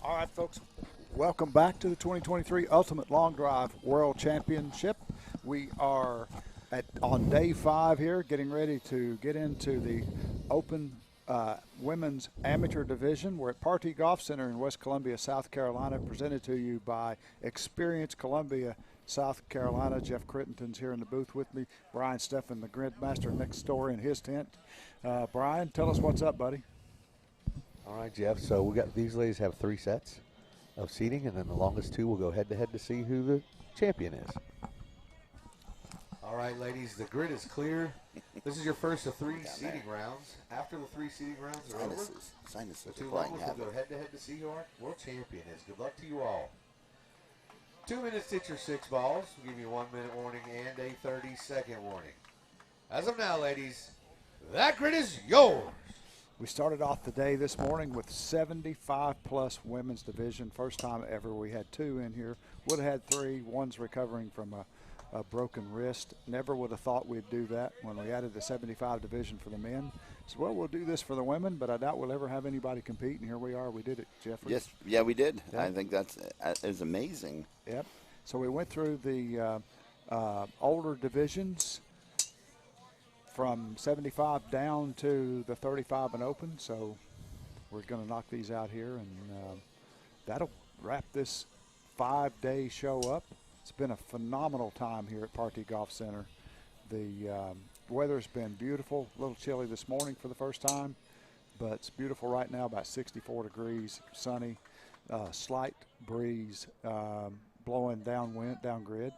All right, folks, welcome back to the 2023 Ultimate Long Drive World Championship. We are on day 5 here, getting ready to get into the Open Women's Amateur Division. We're at Partee Golf Center in West Columbia, South Carolina, presented to you by Experience Columbia, South Carolina. Jeff Crittenden's here in the booth with me. Brian Steffen, the Gridmaster, next door in his tent. Brian, tell us what's up, buddy. All right, Jeff. So we got these ladies have 3 sets of seating, and then the longest 2 will go head-to-head to see who the champion is. All right, ladies, the grid is clear. This is your first of 3 seating rounds. After the 3 seating rounds are over, the 2 longest will go head-to-head to see who our world champion is. Good luck to you all. 2 minutes to hit your 6 balls. We'll give you a 1-minute warning and a 30-second warning. As of now, ladies, that grid is yours. We started off the day this morning with 75-plus women's division. First time ever. We had 2 in here. Would have had 3. One's recovering from a broken wrist. Never would have thought we'd do that when we added the 75 division for the men. So, well, we'll do this for the women, but I doubt we'll ever have anybody compete, and here we are. We did it, Jeffrey. Yes, yeah, we did. Yep. I think that's amazing. Yep. So we went through the older divisions from 75 down to the 35 and open. So we're going to knock these out here, and that'll wrap this 5-day show up. It's been a phenomenal time here at Partee Golf Center. The weather's been beautiful, a little chilly this morning for the first time, but it's beautiful right now, about 64 degrees, sunny, slight breeze blowing downwind, down grid.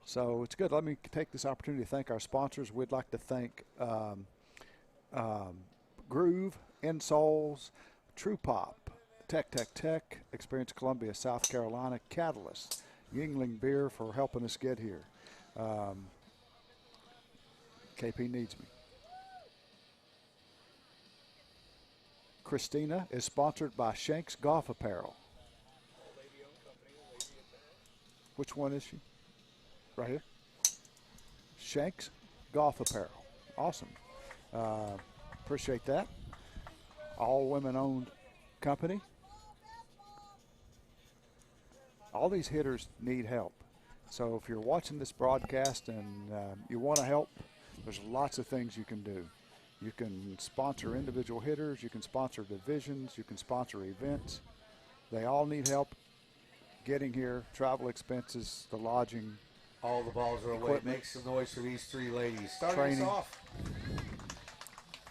So it's good. Let me take this opportunity to thank our sponsors. We'd like to thank Groove, Insoles, True Pop, Tech, Experience Columbia, South Carolina, Catalyst, Yingling Beer for helping us get here. KP needs me. Christina is sponsored by Shanks Golf Apparel. Which one is she? Right here. Shanks Golf Apparel. Awesome. Appreciate that. All women-owned company. All these hitters need help. So if you're watching this broadcast and you want to help, there's lots of things you can do. You can sponsor individual hitters. You can sponsor divisions. You can sponsor events. They all need help getting here, travel expenses, the lodging. All the balls are away. Make some noise for these 3 ladies. Starting us off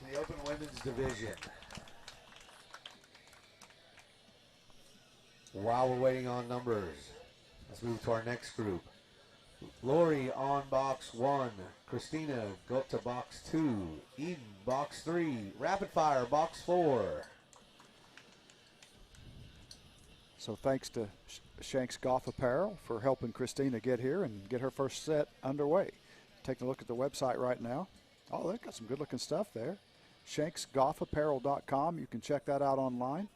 in the Open Women's Division. While we're waiting on numbers, let's move to our next group. Lori on box 1. Christina go up to box 2. Eden box 3. Rapid Fire box 4. So thanks to Shanks Golf Apparel for helping Christina get here and get her first set underway. Taking a look at the website right now. Oh, they've got some good-looking stuff there. ShanksGolfApparel.com. You can check that out online.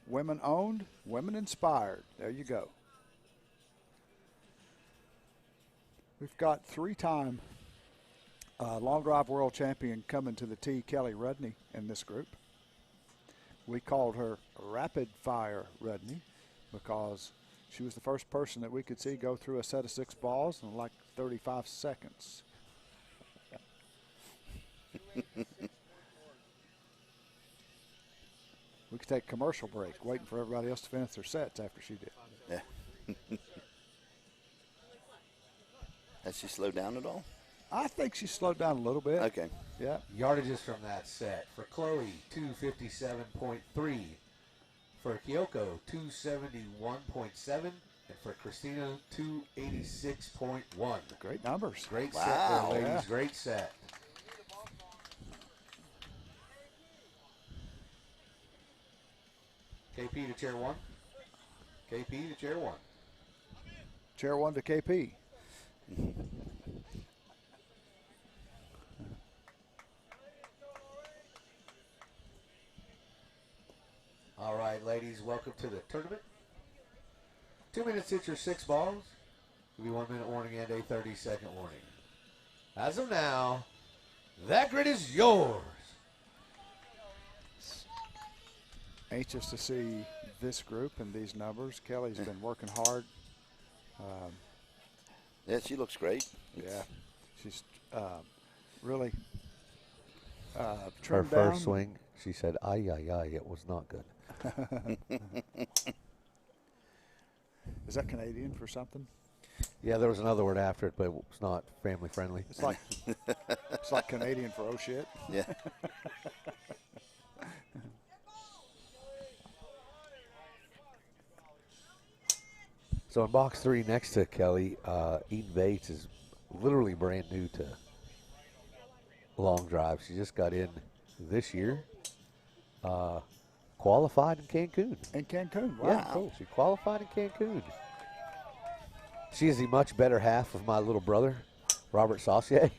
Women-owned, women-inspired. There you go. We've got 3-time Long Drive World Champion coming to the tee, Kelly Rudney, in this group. We called her Rapid Fire Rudney because she was the first person that we could see go through a set of 6 balls in like 35 seconds. We could take a commercial break, waiting for everybody else to finish their sets after she did. Yeah. Has she slowed down at all? I think she slowed down a little bit. Okay. Yeah. Yardages from that set. For Chloe, 257.3. For Kyoko, 271.7. And for Christina, 286.1. Great numbers. Great Wow. set there, ladies. Yeah. Great set. KP to chair 1. KP to chair 1. Chair 1 to KP. All right, ladies, welcome to the tournament. 2 minutes hit your 6 balls. Give you 1-minute warning and a 30-second warning. As of now, that grid is yours. Anxious to see this group and these numbers. Kelly's been working hard. Yeah, she looks great. Yeah, she's really Her trimmed first down. swing, she said, "Ay, ay, ay, it was not good." Is that Canadian for something? Yeah, there was another word after it, but it was not family friendly. It's like Canadian for oh shit. Yeah. So in box 3 next to Kelly, Eden Bates is literally brand new to long drive. She just got in this year. Qualified in Cancun. In Cancun, wow. Yeah, cool. She qualified in Cancun. She is the much better half of my little brother, Robert Saucier.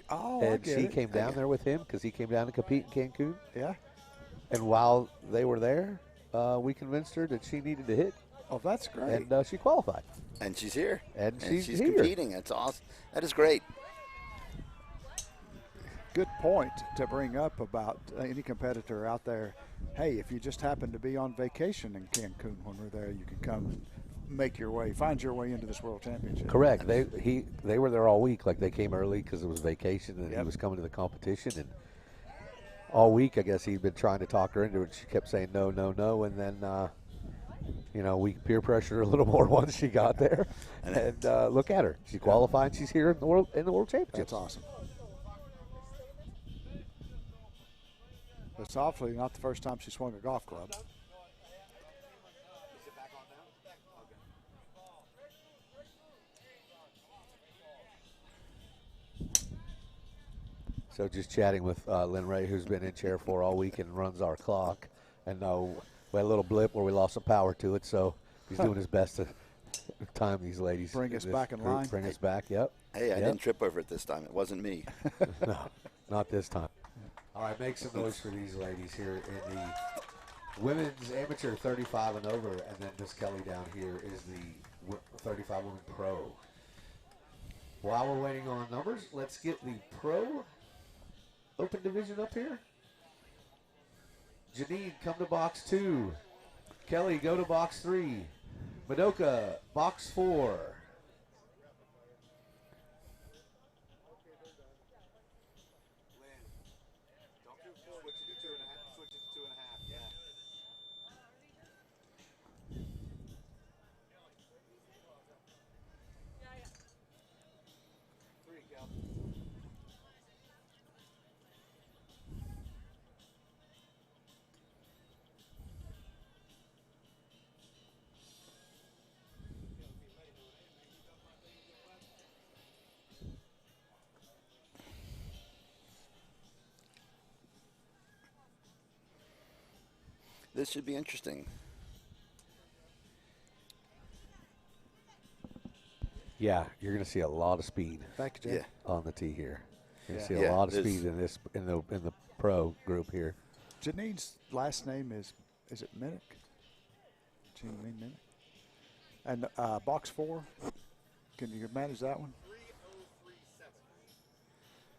Oh, I And get she it. came down there with him because he came down to compete in Cancun. Yeah. And while they were there, we convinced her that she needed to hit, Oh, that's great. and she qualified. And she's here. And she's here. competing. That's awesome. That is great. Good point to bring up about any competitor out there. Hey, if you just happen to be on vacation in Cancun when we're there, you can come make your way, find your way into this World Championship. Correct. They were there all week. Like they came early because it was vacation, and he Yep. was coming to the competition. And all week, I guess he'd been trying to talk her into it. She kept saying no, no, no, and then we peer pressured her a little more once she got there. And look at her. She qualified. She's here in the world championship. That's awesome. It's awfully not the first time she swung a golf club. So just chatting with Lynn Ray, who's been in chair for all week and runs our clock. And we had a little blip where we lost some power to it, so he's doing his best to time these ladies. Bring us this back in group. line. Bring us back, yep. Hey, I Yep. didn't trip over it this time. It wasn't me. No, not this time. All right, make some noise for these ladies here in the women's amateur 35 and over, and then Miss Kelly down here is the 35 women pro. While we're waiting on numbers, let's get the pro open division up here. Janine, come to box 2. Kelly, go to box 3. Madoka, box 4. This should be interesting. Yeah, you're going to see a lot of speed Thank you, Jay. Yeah. on the tee here. You're going to Yeah. see a Yeah, lot of this- speed in the pro group here. Janine's last name is it Minnick? Janine Minnick. And box 4, can you manage that one?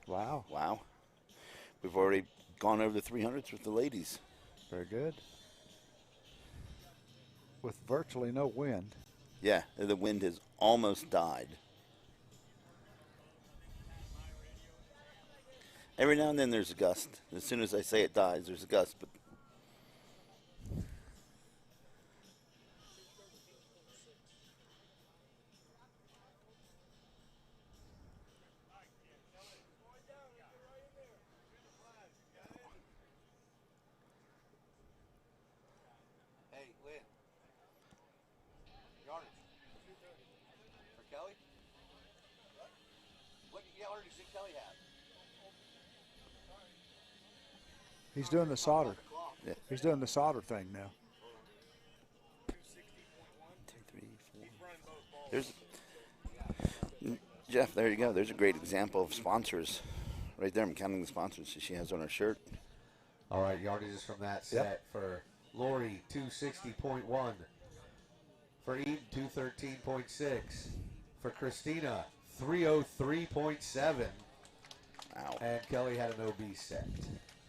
Wow, Wow. We've already gone over the 300s with the ladies. very good. With virtually no wind. Yeah, the wind has almost died. Every now and then there's a gust. As soon as I say it dies, there's a gust. But Hey, Lynn. Yardage. For Kelly? What yardage did Kelly have? He's doing the solder. Yeah. He's doing the solder thing now. 2, 3, 4. There's Jeff. There you go. There's a great example of sponsors, right there. I'm counting the sponsors she has on her shirt. All right, yardages from that set for Lori, 260.1. For Eden, 213.6. For Christina, 303.7. Wow. And Kelly had an OB set.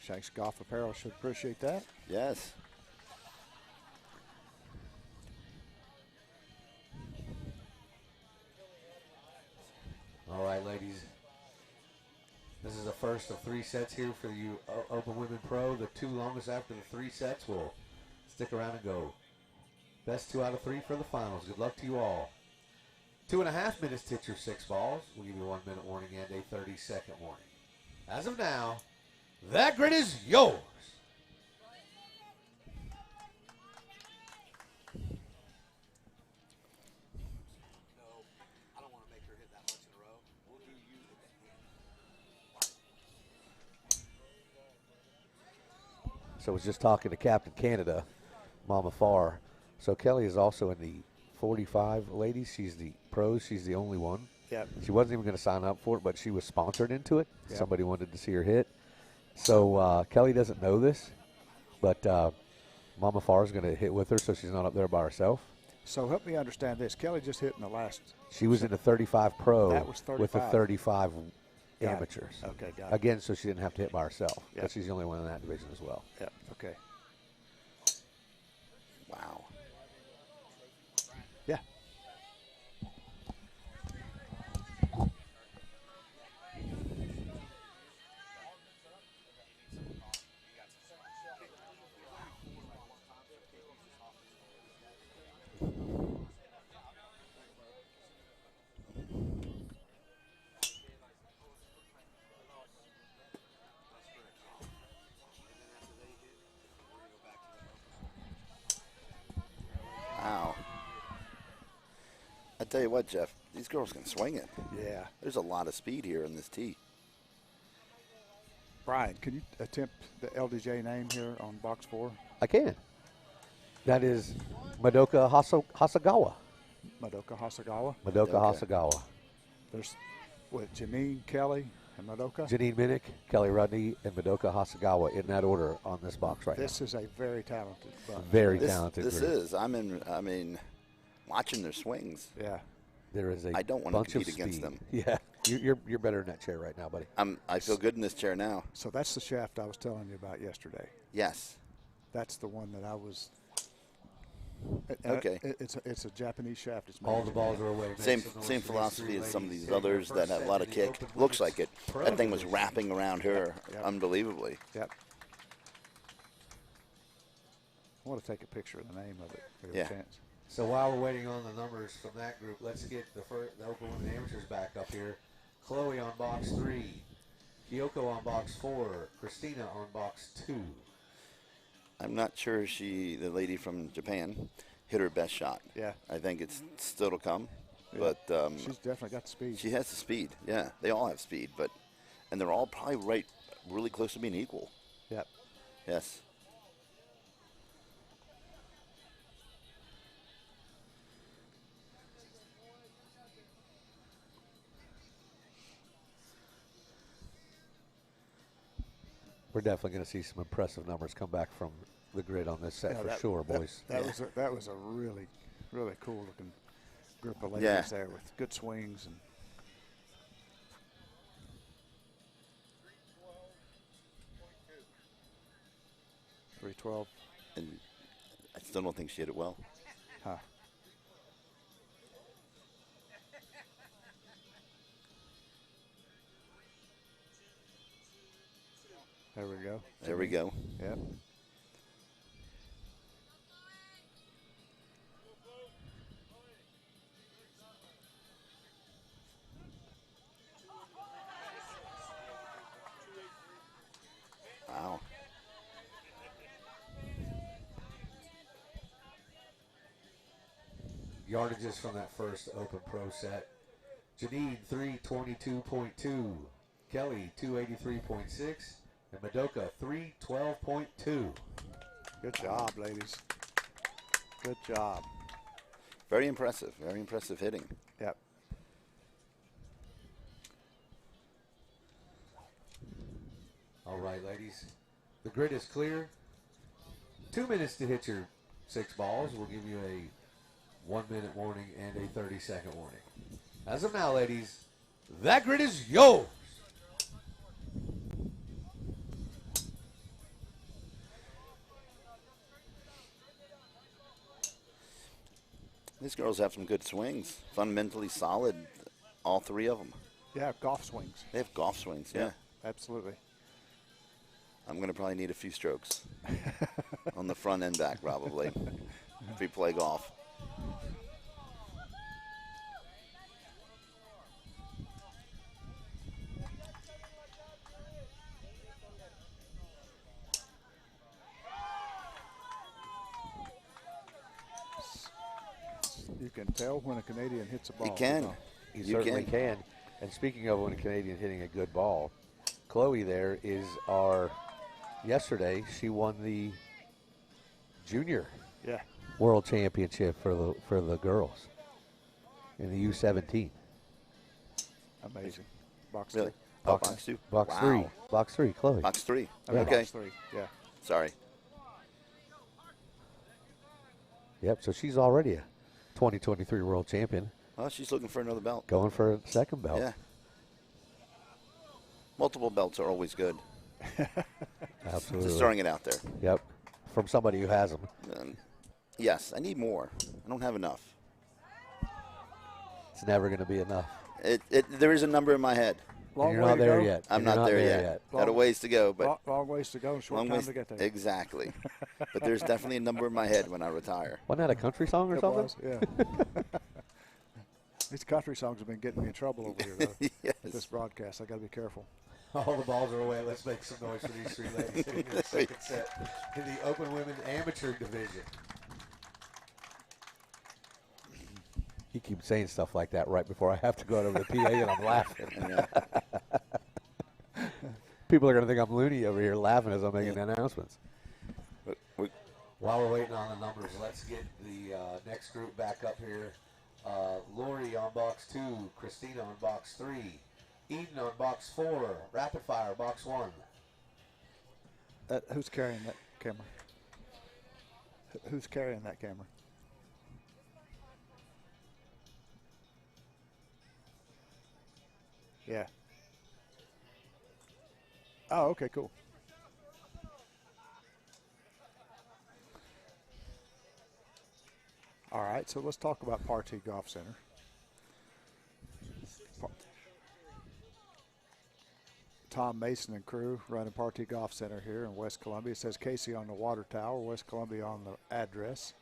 Shanks Golf Apparel should appreciate that. Yes. first of 3 sets here for you Open Women Pro. The 2 longest after the 3 sets will stick around and go. Best 2 out of 3 for the finals. Good luck to you all. 2.5 minutes to hit your 6 balls. We'll give you a 1-minute warning and a 30-second warning. As of now, that grid is yours. So I was just talking to Captain Canada, Mama Farr. So Kelly is also in the 45 ladies. She's the pros. She's the only one. Yep. She wasn't even going to sign up for it, but she was sponsored into it. Yep. Somebody wanted to see her hit. So Kelly doesn't know this, but Mama Farr is going to hit with her, so she's not up there by herself. So help me understand this. Kelly just hit in the last. She was in the 35 pro That was 35. with the 35 Got it. amateurs. Okay, got it. Again, so she didn't have to hit by herself. Yep. But she's the only one in that division as well. Yep. Okay. Wow. Yeah. Wow. I tell you what, Jeff, these girls can swing it. Yeah. There's a lot of speed here in this tee. Brian, can you attempt the LDJ name here on box 4? I can. That is Madoka Hasagawa. Madoka Hasagawa. Madoka Okay. Hasagawa. There's with Janine, Kelly, and Madoka. Janine Minnick, Kelly Rudney, and Madoka Hasagawa in that order on this box right This is a very talented bunch. Very This, talented this group. is. I mean, watching their swings. Yeah. now. There is a I don't want to bunch of compete against speed. them. Yeah, you're better in that chair right now, buddy. I feel good in this chair now. So that's the shaft I was telling you about yesterday. Yes. That's the one that I was. Okay. It's a Japanese shaft. It's All made the in balls Japan. are away. Same Makes the same North philosophy Series as some of ladies these hitting their others first that have a set lot in of the kick. Open Looks like Women's it. Pro That thing was Division. wrapping around her Yep. unbelievably. Yep. I want to take a picture of the name of it. If we have Yeah. a chance. So while we're waiting on the numbers from that group, let's get the Open Women Amateurs back up here. Chloe on box 3, Kyoko on box 4, Christina on box 2. I'm not sure the lady from Japan, hit her best shot. Yeah. I think it's still to come, Yeah. but She's definitely got the speed. she has the speed. Yeah, they all have speed, and they're all probably really close to being equal. Yep. Yes. We're definitely going to see some impressive numbers come back from the grid on this set Yeah, for sure, boys. That Yeah. was a really cool looking group of ladies Yeah. there with good swings and. .312. And I still don't think she hit it well. Huh. There we go. There we go. Yep. Wow. Yardages from that first Open Pro set. Janine 322.2, Kelly 283.6, and Madoka 312.2. Good job, ladies. Good job. Very impressive. Very impressive hitting. Yep. All right, ladies. The grid is clear. 2 minutes to hit your 6 balls. We'll give you a 1-minute warning and a 30-second warning. As of now, ladies, that grid is yours. These girls have some good swings. Fundamentally solid, all 3 of them. Yeah, golf swings. They have golf swings, yeah. absolutely. I'm going to probably need a few strokes on the front and back, probably, if we play golf. You can tell when a Canadian hits a ball. You can. You You certainly can. And speaking of when a Canadian hitting a good ball, Chloe there is yesterday she won the junior Yeah. world championship for the girls in the U17. Amazing. Box Really? two. Oh, box two? Box Wow. three. Box three, Chloe. Box three. I mean, Okay. box three. Yeah. Sorry. Yep, so she's already a 2023 world champion, Well, she's looking for another belt. going for a second belt. Yeah. Multiple belts are always good. Absolutely. Just throwing it out there. Yep, from somebody who has them. Yes, I need more. I don't have enough. It's never going to be enough. There is a number in my head. Long You're way not to there go. yet. I'm You're not there yet. Got a Long- ways to go, but Long ways to go and short long time ways to get there. Exactly. But there's definitely a number in my head when I retire. Wasn't that a country song or It something? was, yeah. These country songs have been getting me in trouble over here, though. Yes. At this broadcast, I got to be careful. All the balls are away. Let's make some noise for these three ladies hitting the second set in the Open Women Amateur Division. He keeps saying stuff like that right before I have to go over the PA, and I'm laughing. Yeah. People are going to think I'm loony over here laughing as I'm making the announcements. But we, While we're waiting on the numbers, let's get the next group back up here. Lori on box 2, Christina on box 3, Eden on box 4, Rapid Fire box 1. Who's carrying that camera? Who's carrying that camera? Yeah. Oh, okay, cool. All right, so let's talk about Partee Golf Center. Tom Mason and crew running Partee Golf Center here in West Columbia. It says Casey on the water tower, West Columbia on the address.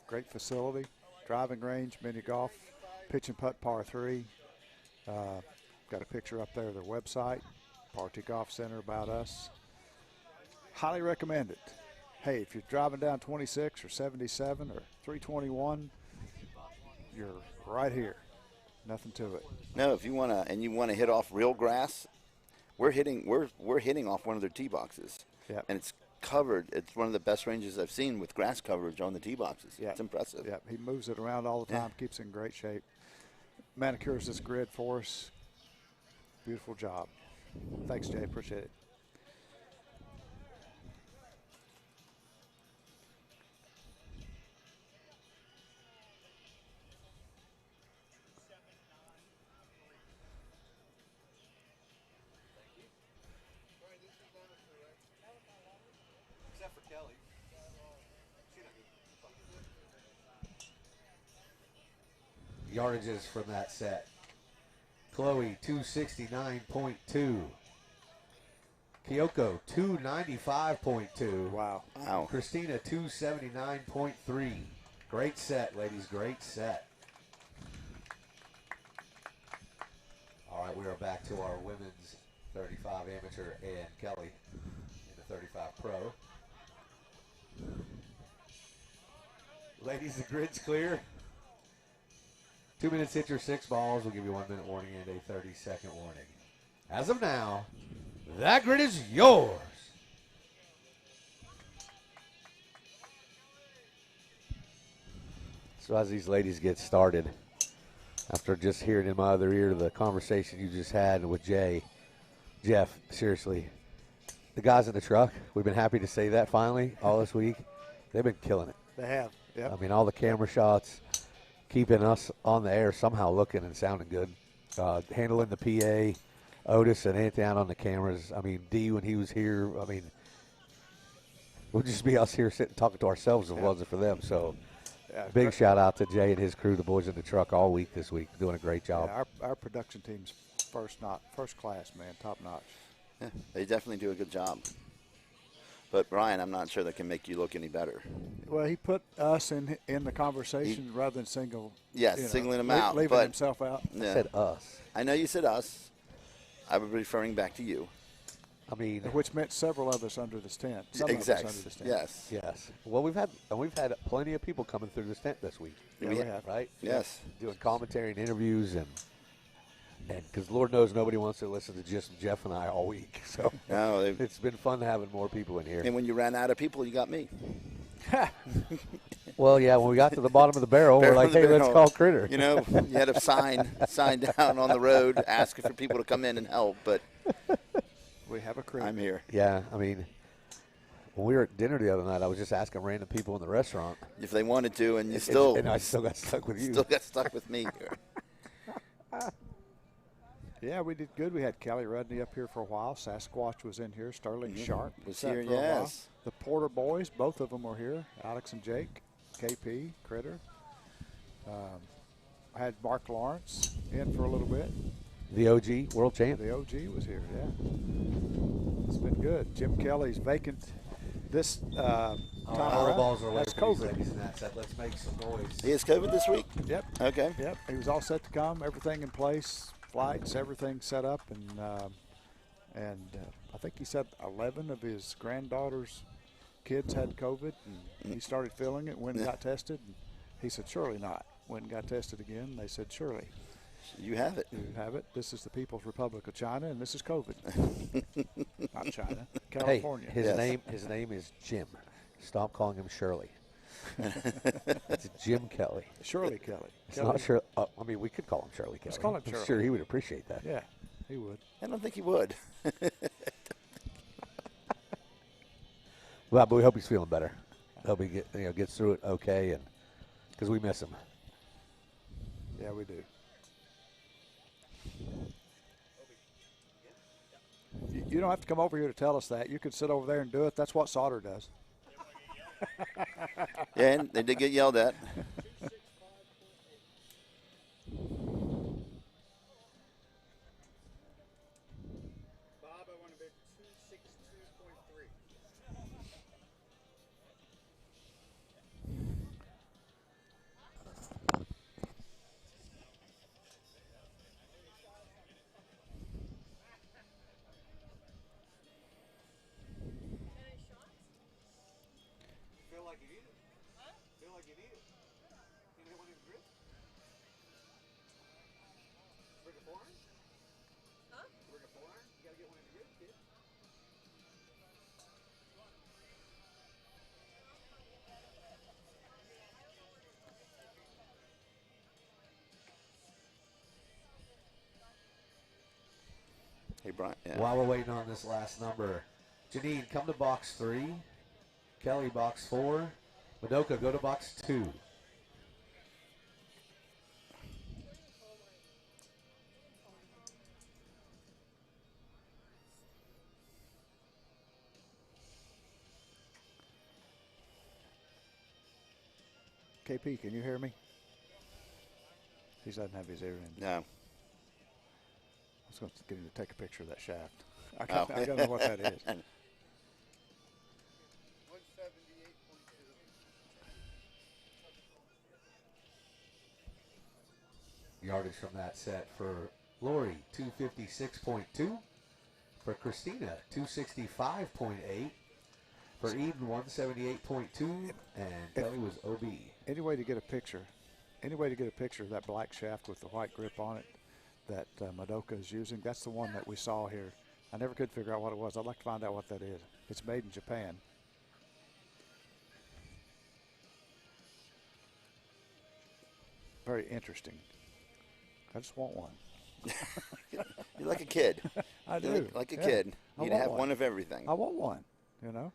Great facility, driving range, mini golf, pitch and putt par 3. Got a picture up there of their website, Partee Golf Center, about us. Highly recommend it. Hey, if you're driving down 26 or 77 or 321, you're right here. Nothing to it. no, if you want to, and you want to hit off real grass, we're hitting off one of their tee boxes. Yep. And it's covered. It's one of the best ranges I've seen with grass coverage on the tee boxes. Yeah. It's impressive. Yeah, he moves it around all the time, keeps it in great shape. Manicures this grid for us. Beautiful job. Thanks, Jay. Appreciate it. Yardages from that set. Chloe, 269.2. Kyoko, 295.2. Wow. Wow. Christina, 279.3. Great set, ladies. Great set. All right, we are back to our women's 35 amateur and Kelly in the 35 pro. Ladies, the grid's clear. 2 minutes, hit your 6 balls. We'll give you 1 minute warning and a 30-second warning. As of now, that grid is yours. So as these ladies get started, after just hearing in my other ear the conversation you just had with Jay, Jeff, seriously, the guys in the truck, we've been happy to say that finally all this week. They've been killing it. They have. Yep. I mean, all the camera shots, keeping us on the air, somehow looking and sounding good. Handling the PA, Otis and Anthony out on the cameras. I mean, D when he was here, I mean, we'll just be us here sitting talking to ourselves if it wasn't for them. So big shout out to Jay and his crew, the boys in the truck all week this week, doing a great job. Yeah, our production team's first class, man, top notch. Yeah, they definitely do a good job. But Brian, I'm not sure that can make you look any better. Well, he put us in the conversation rather than singling him out, leaving but himself out. Yeah. I said us. I know you said us. I was referring back to you. I mean, Which meant several of us under this tent. Some Exactly. of us under this tent. Yes. yes. Well, we've had plenty of people coming through this tent this week. Yeah, we have. Right? Yes. Doing commentary and interviews and because Lord knows nobody wants to listen to just Jeff and I all week. So No, it's been fun having more people in here. and when you ran out of people, you got me. Well, yeah, when we got to the bottom of the barrel, we're Barrel like, of the hey, let's barrel. call Critter. You know, you had a sign down on the road asking for people to come in and help, but We have a crew. I'm here. Yeah, I mean, when we were at dinner the other night, I was just asking random people in the restaurant. If they wanted to, and you And I still got stuck with you. still got stuck with me here. Yeah, we did good. We had Kelly Rudney up here for a while. Sasquatch was in here. Sterling Sharp Was sat here, for a while. yes. The Porter boys, both of them were here. Alex and Jake, KP, Critter. I had Mark Lawrence in for a little bit. The OG world champ. The OG was here, yeah. It's been good. Jim Kelly's vacant this time All the around. balls are away That's from these COVID. ladies, and that's it. Let's make some noise. He has COVID this week? Yep. Okay. Yep. He was all set to come. Everything in place. Flights, everything set up, and I think he said 11 of his granddaughter's kids had COVID, and he started feeling it. Went and got tested. And he said, "Surely not." Went and got tested again. They said, "Surely You have it. you have it. This is the People's Republic of China, and this is COVID." Not China, Hey, California. his Yes. name is Jim. Stop calling him Shirley. It's Jim Kelly. Shirley Kelly. It's not Shirley. I mean, we could call him Shirley Kelly. Let's call him I'm Shirley. sure he would appreciate that. Yeah, he would. I don't think he would. Well, but we hope he's feeling better. Hope he gets through it okay, and because we miss him. Yeah, we do. You don't have to come over here to tell us that. You can sit over there and do it. That's what Sauter does. Yeah, and they did get yelled at. Bob, I want to bet 262.3. Feel like you need it. Huh? Feel like you need it. You know one of the grip? Bring a forearm? Huh? Bring a forearm? You gotta get one of the grip, kid. Hey, Brian. Yeah. While we're waiting on this last number, Janine, come to box 3. Kelly, box 4. Madoka, go to box 2. KP, can you hear me? He doesn't have his ear in. No. I was going to get him to take a picture of that shaft. I got to know what that is. 178.2. Yardage from that set for Lori, 256.2. For Christina, 265.8. For Eden, 178.2. And Kelly was OB. Any way to get a picture of that black shaft with the white grip on it that Madoka is using? That's the one that we saw here. I never could figure out what it was. I'd like to find out what that is. It's made in Japan. Very interesting. I just want one. You're like a kid. I You're do. like a Yeah. kid. I You'd want have one. one of everything. I want one, you know.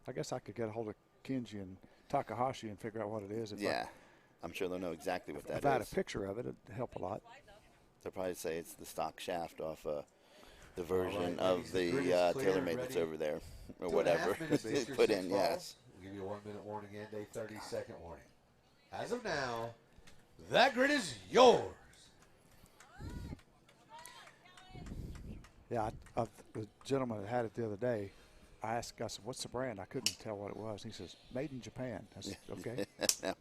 I guess I could get a hold of Kenji and Takahashi and figure out what it is. Yeah. I'm sure they'll know exactly what If that I had a is. picture of it, it'd help a lot. They'll probably say it's the stock shaft off the version right, of ladies, the the grid is clear, TaylorMade that's ready. over there, or 2.5 whatever. minutes is your Put 6 in, balls. yes. We'll give you a 1 minute warning and a 30-second warning. As of now, that grid is yours. Yeah, the gentleman that had it the other day, I said, what's the brand? I couldn't tell what it was. He says, made in Japan. I said, okay. Man,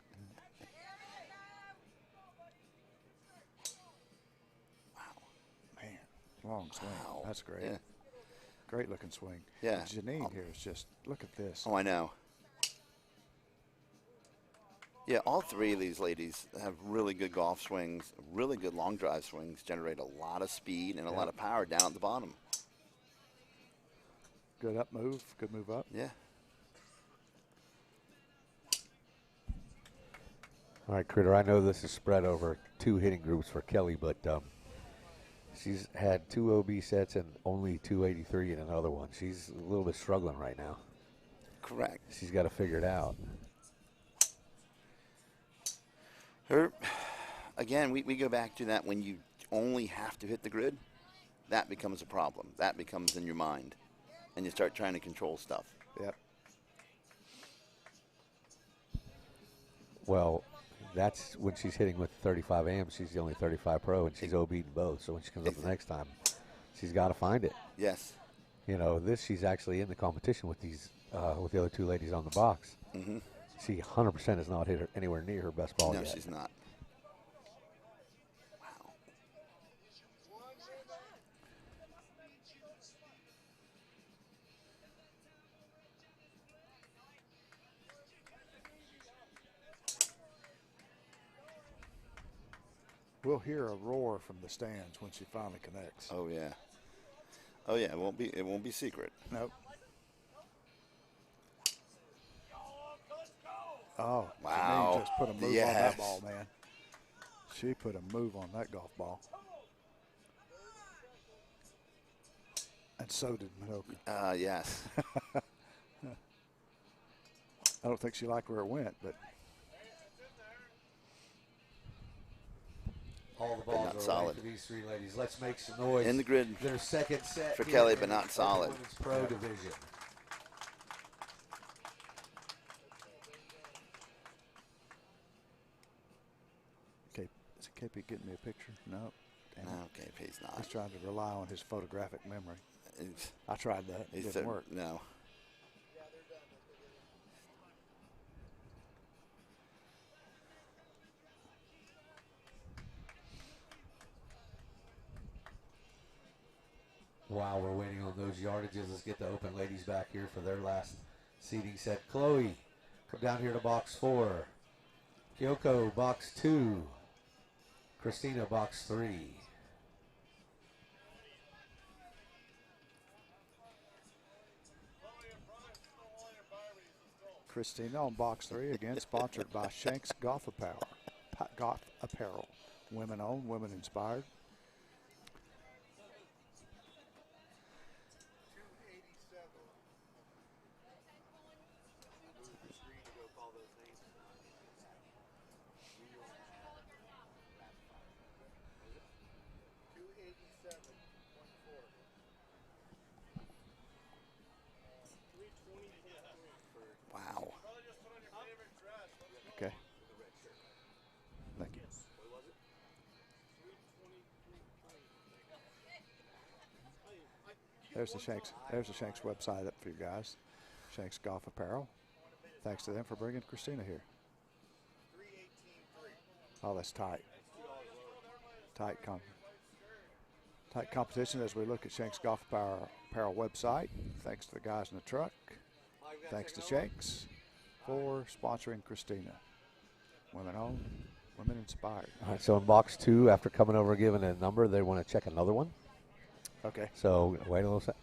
long swing. Wow. That's great. Yeah. Great looking swing. Yeah. Janine here is just, look at this. Oh, I know. Yeah, all three of these ladies have really good golf swings, really good long drive swings, generate a lot of speed and a lot of power down at the bottom. Good up move, good move up. Yeah. All right, Critter, I know this is spread over 2 hitting groups for Kelly, but she's had 2 OB sets and only 283 in another one. She's a little bit struggling right now. Correct. She's got to figure it out. Her, again, we go back to that when you only have to hit the grid, that becomes a problem. That becomes in your mind, and you start trying to control stuff. Yep. Well, that's when she's hitting with 35 AM. She's the only 35 pro, and she's OB'd both. So when she comes up the next time, she's got to find it. Yes. You know, she's actually in the competition with these with the other 2 ladies on the box. Mm-hmm. She 100% has not hit her anywhere near her best ball No, yet. she's not. Wow. We'll hear a roar from the stands when she finally connects. Oh yeah. Oh yeah. It won't be secret. Nope. Oh, Wow. Janine just put a move on that ball, man. She put a move on that golf ball. And so did Minoka. Yes. I don't think she liked where it went, but All the balls not are solid. right for these 3 ladies. Let's make some noise. In the grid Their second set for here Kelly, in but not the solid. Women's Pro Division. okay, is KP getting me a picture? No. Damn it. Okay, he's not. He's trying to rely on his photographic memory. It's- I tried that. It it's didn't work. No. While we're waiting on those yardages, let's get the open ladies back here for their last seating set. Chloe, come down here to box 4. Kyoko, box 2. Christina, box 3. Christina on box 3, again sponsored by Shanks Golf Apparel. Women owned, women inspired. Wow. Okay. Thank you. There's the Shanks website up for you guys. Shanks Golf Apparel. Thanks to them for bringing Christina here. Oh, that's tight. Tight competition as we look at Shanks Golf Apparel website. Thanks to the guys in the truck. Thanks to Shanks for sponsoring Christina. Women owned, women inspired. All right, so in box 2, after coming over and giving a number, they want to check another one. Okay. So wait a little sec.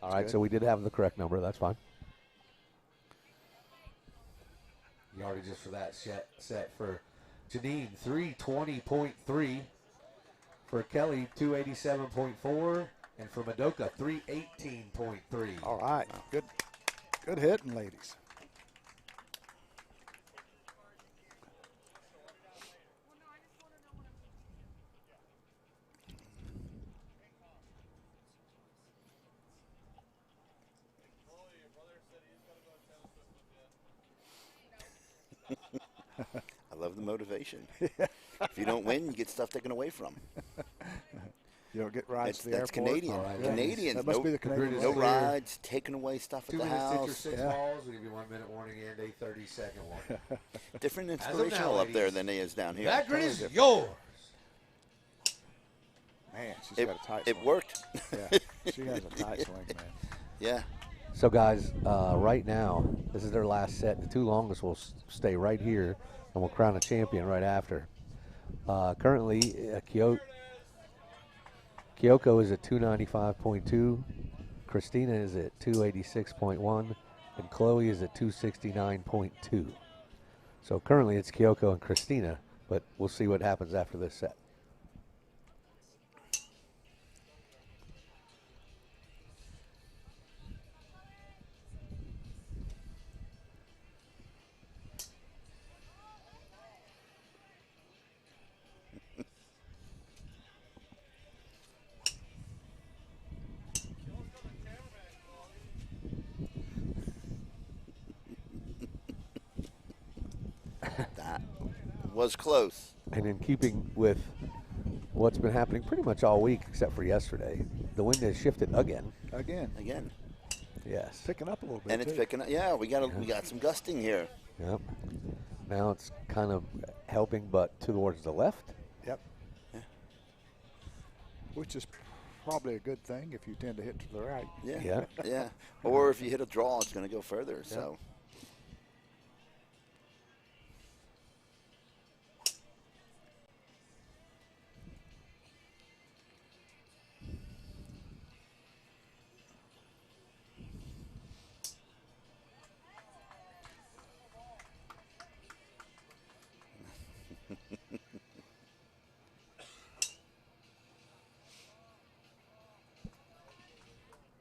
All right, good. so we did have the correct number. That's fine. Yardages for that set for Janine, 320.3. For Kelly, 287.4. And for Madoka, 318.3. All right. Good hitting, ladies. I love the motivation. If you don't win, you get stuff taken away from. You don't get rides to the That's airport. Canadian. All right, Canadians. That must no, be the Canadian. grid no is way. clear. rides, taking away stuff at 2 the minutes, hit your house. 6 Yeah. balls. We'll give you 1 minute warning and a 30-second warning. Different As of now, inspirational up there ladies, than it is down here. That grid Totally is different. yours. Man, she's It, got a tight it swing. worked. Yeah, she has a tight swing, man. Yeah. So, guys, right now, this is their last set. The 2 longest will stay right here, and we'll crown a champion right after. Currently, Kyoko is at 295.2, Christina is at 286.1, and Chloe is at 269.2. So currently it's Kyoko and Christina, but we'll see what happens after this set. That was close. And in keeping with what's been happening pretty much all week except for yesterday, the wind has shifted again. Again. Yes. Picking up a little bit, And it's too. picking up. Yeah, we got some gusting here. Yep. Now it's kind of helping, but towards the left. Yep. Yeah. Which is probably a good thing if you tend to hit to the right. Yeah. Yeah. Yeah. Or if you hit a draw, it's going to go further. So.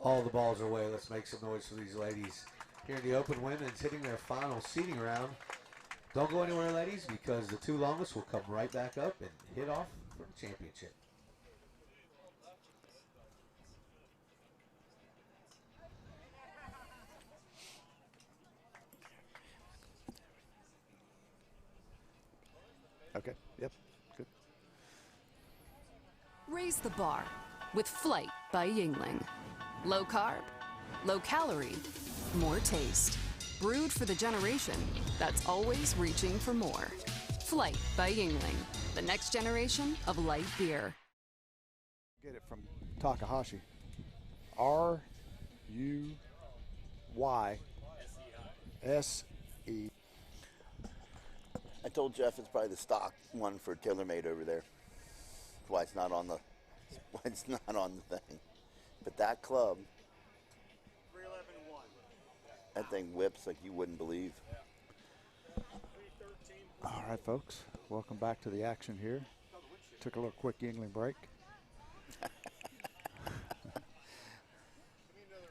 All the balls are away. Let's make some noise for these ladies. Here in the Open Women's hitting their final seeding round. Don't go anywhere, ladies, because the 2 longest will come right back up and hit off for the championship. Okay. Yep. Good. Raise the bar with Flight by Yingling. Low carb, low calorie, more taste. Brewed for the generation that's always reaching for more. Flight by Yingling, the next generation of light beer. Get it from Takahashi. R-U-Y-S-E. I told Jeff it's probably the stock one for TaylorMade over there. That's why it's not on the thing. But that club, 311-1. that thing whips like you wouldn't believe. 313. All right, folks. Welcome back to the action here. Took a little quick Yingling break. I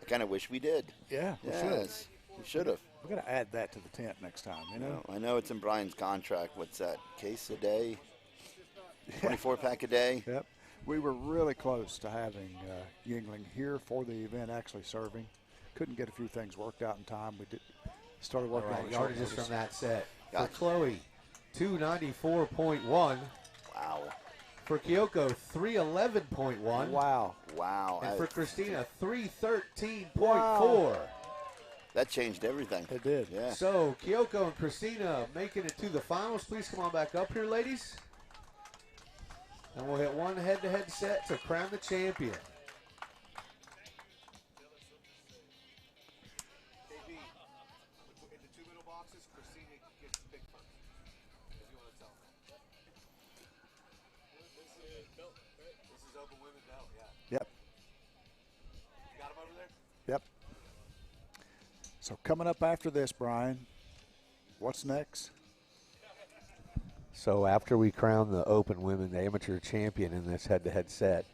kind of wish we did. Yeah, we should. Yes, we should have. We're going to add that to the tent next time, you know? I know it's in Brian's contract. What's that? Case a day? 24-pack a day? Yep. We were really close to having Yingling here for the event, actually serving. Couldn't get a few things worked out in time. We started All working right, on the short yardages notice. from that set. Gotcha. For Chloe, 294.1. Wow. For Kyoko, 311.1. Wow. Wow. And for Christina, 313.4. Wow. That changed everything. It did. Yeah. So, Kyoko and Christina making it to the finals. Please come on back up here, ladies. And we'll hit one head-to-head set to crown the champion. KB, in the 2 middle boxes, Christina gets picked first. If you want to tell them. This is open women belt, yeah. Yep. You got them over there? Yep. So coming up after this, Brian, what's next? So after we crown the Open Women Amateur Champion in this head-to-head set,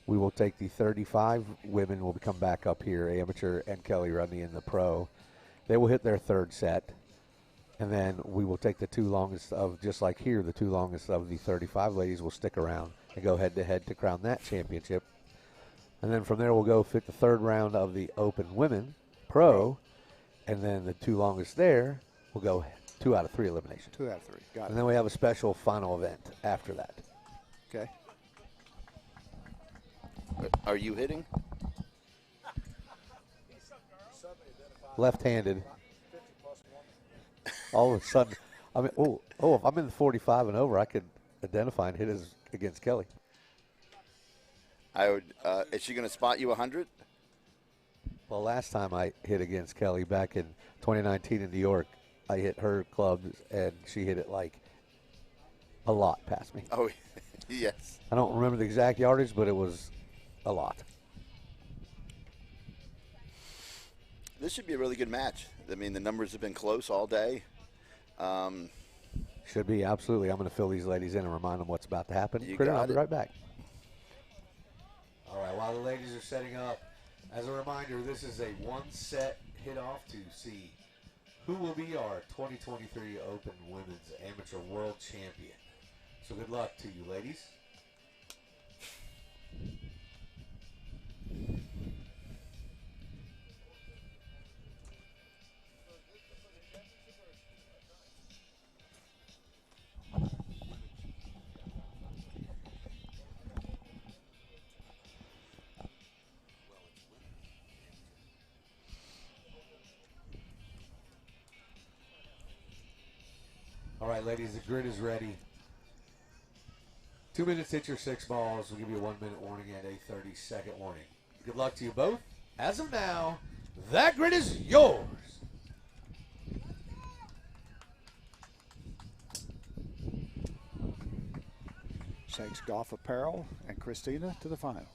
we will take the 35 women will come back up here, amateur and Kelly Rudney in the pro. They will hit their third set, and then we will take the 2 longest of, just like here, the 2 longest of the 35 ladies will stick around and go head-to-head to crown that championship. And then from there we'll go fit the third round of the Open Women Pro, and then the 2 longest there will go 2 out of 3 elimination. 2 out of 3. Got And it. then we have a special final event after that. Okay. Are you hitting? Left-handed. All of a sudden, I mean, if I'm in the 45 and over, I could identify and hit against Kelly. I would. Is she going to spot you 100? Well, last time I hit against Kelly back in 2019 in New York, I hit her clubs and she hit it like a lot past me. Oh, yes. I don't remember the exact yardage, but it was a lot. This should be a really good match. I mean, the numbers have been close all day. Should be, absolutely. I'm going to fill these ladies in and remind them what's about to happen. You Critter, got I'll be it. right back. All right, while the ladies are setting up, as a reminder, this is a one-set hit-off to see who will be our 2023 Open Women's Amateur World Champion. So good luck to you, ladies. All right, ladies, the grid is ready. 2 minutes, hit your 6 balls. We'll give you a 1 minute warning and a 30-second warning. Good luck to you both. As of now, that grid is yours. Shakes Golf Apparel and Christina to the finals.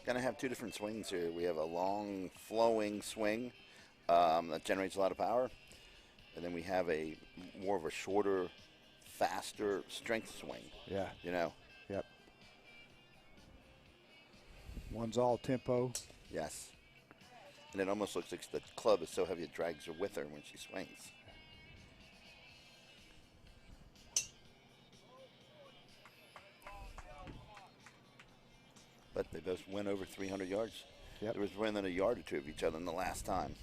Going to have two different swings here. We have a long flowing swing that generates a lot of power. And then we have a more of a shorter, faster strength swing. Yeah. You know? Yep. One's all tempo. Yes. And it almost looks like the club is so heavy it drags her with her when she swings. But they both went over 300 yards. Yep. There was within a yard or two of each other in the last time.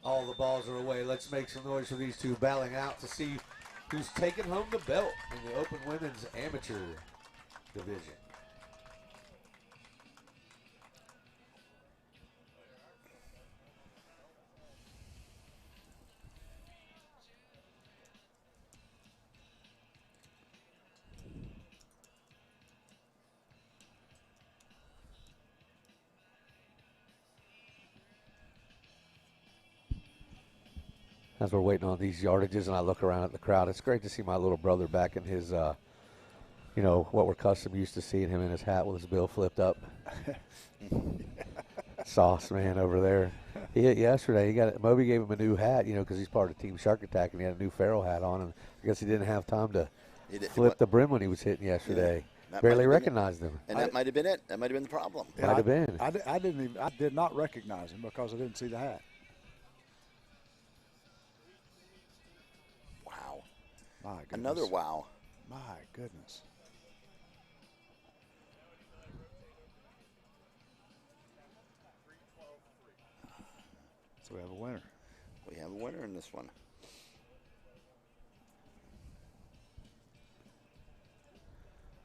All the balls are away. Let's make some noise for these two battling out to see who's taking home the belt in the Open Women's Amateur Division. As we're waiting on these yardages and I look around at the crowd, it's great to see my little brother back in his, you know, what we're accustomed used to seeing him in his hat with his bill flipped up. Sauce man over there. He hit yesterday. Moby gave him a new hat, you know, because he's part of Team Shark Attack, and he had a new Pharaoh hat on, and I guess he didn't have time to flip the brim when he was hitting yesterday. Yeah, barely recognized him. And that might have been it. That might have been the problem. Might have been. I did not recognize him because I didn't see the hat. Wow. My goodness. Another wow. My goodness. So we have a winner. We have a winner in this one.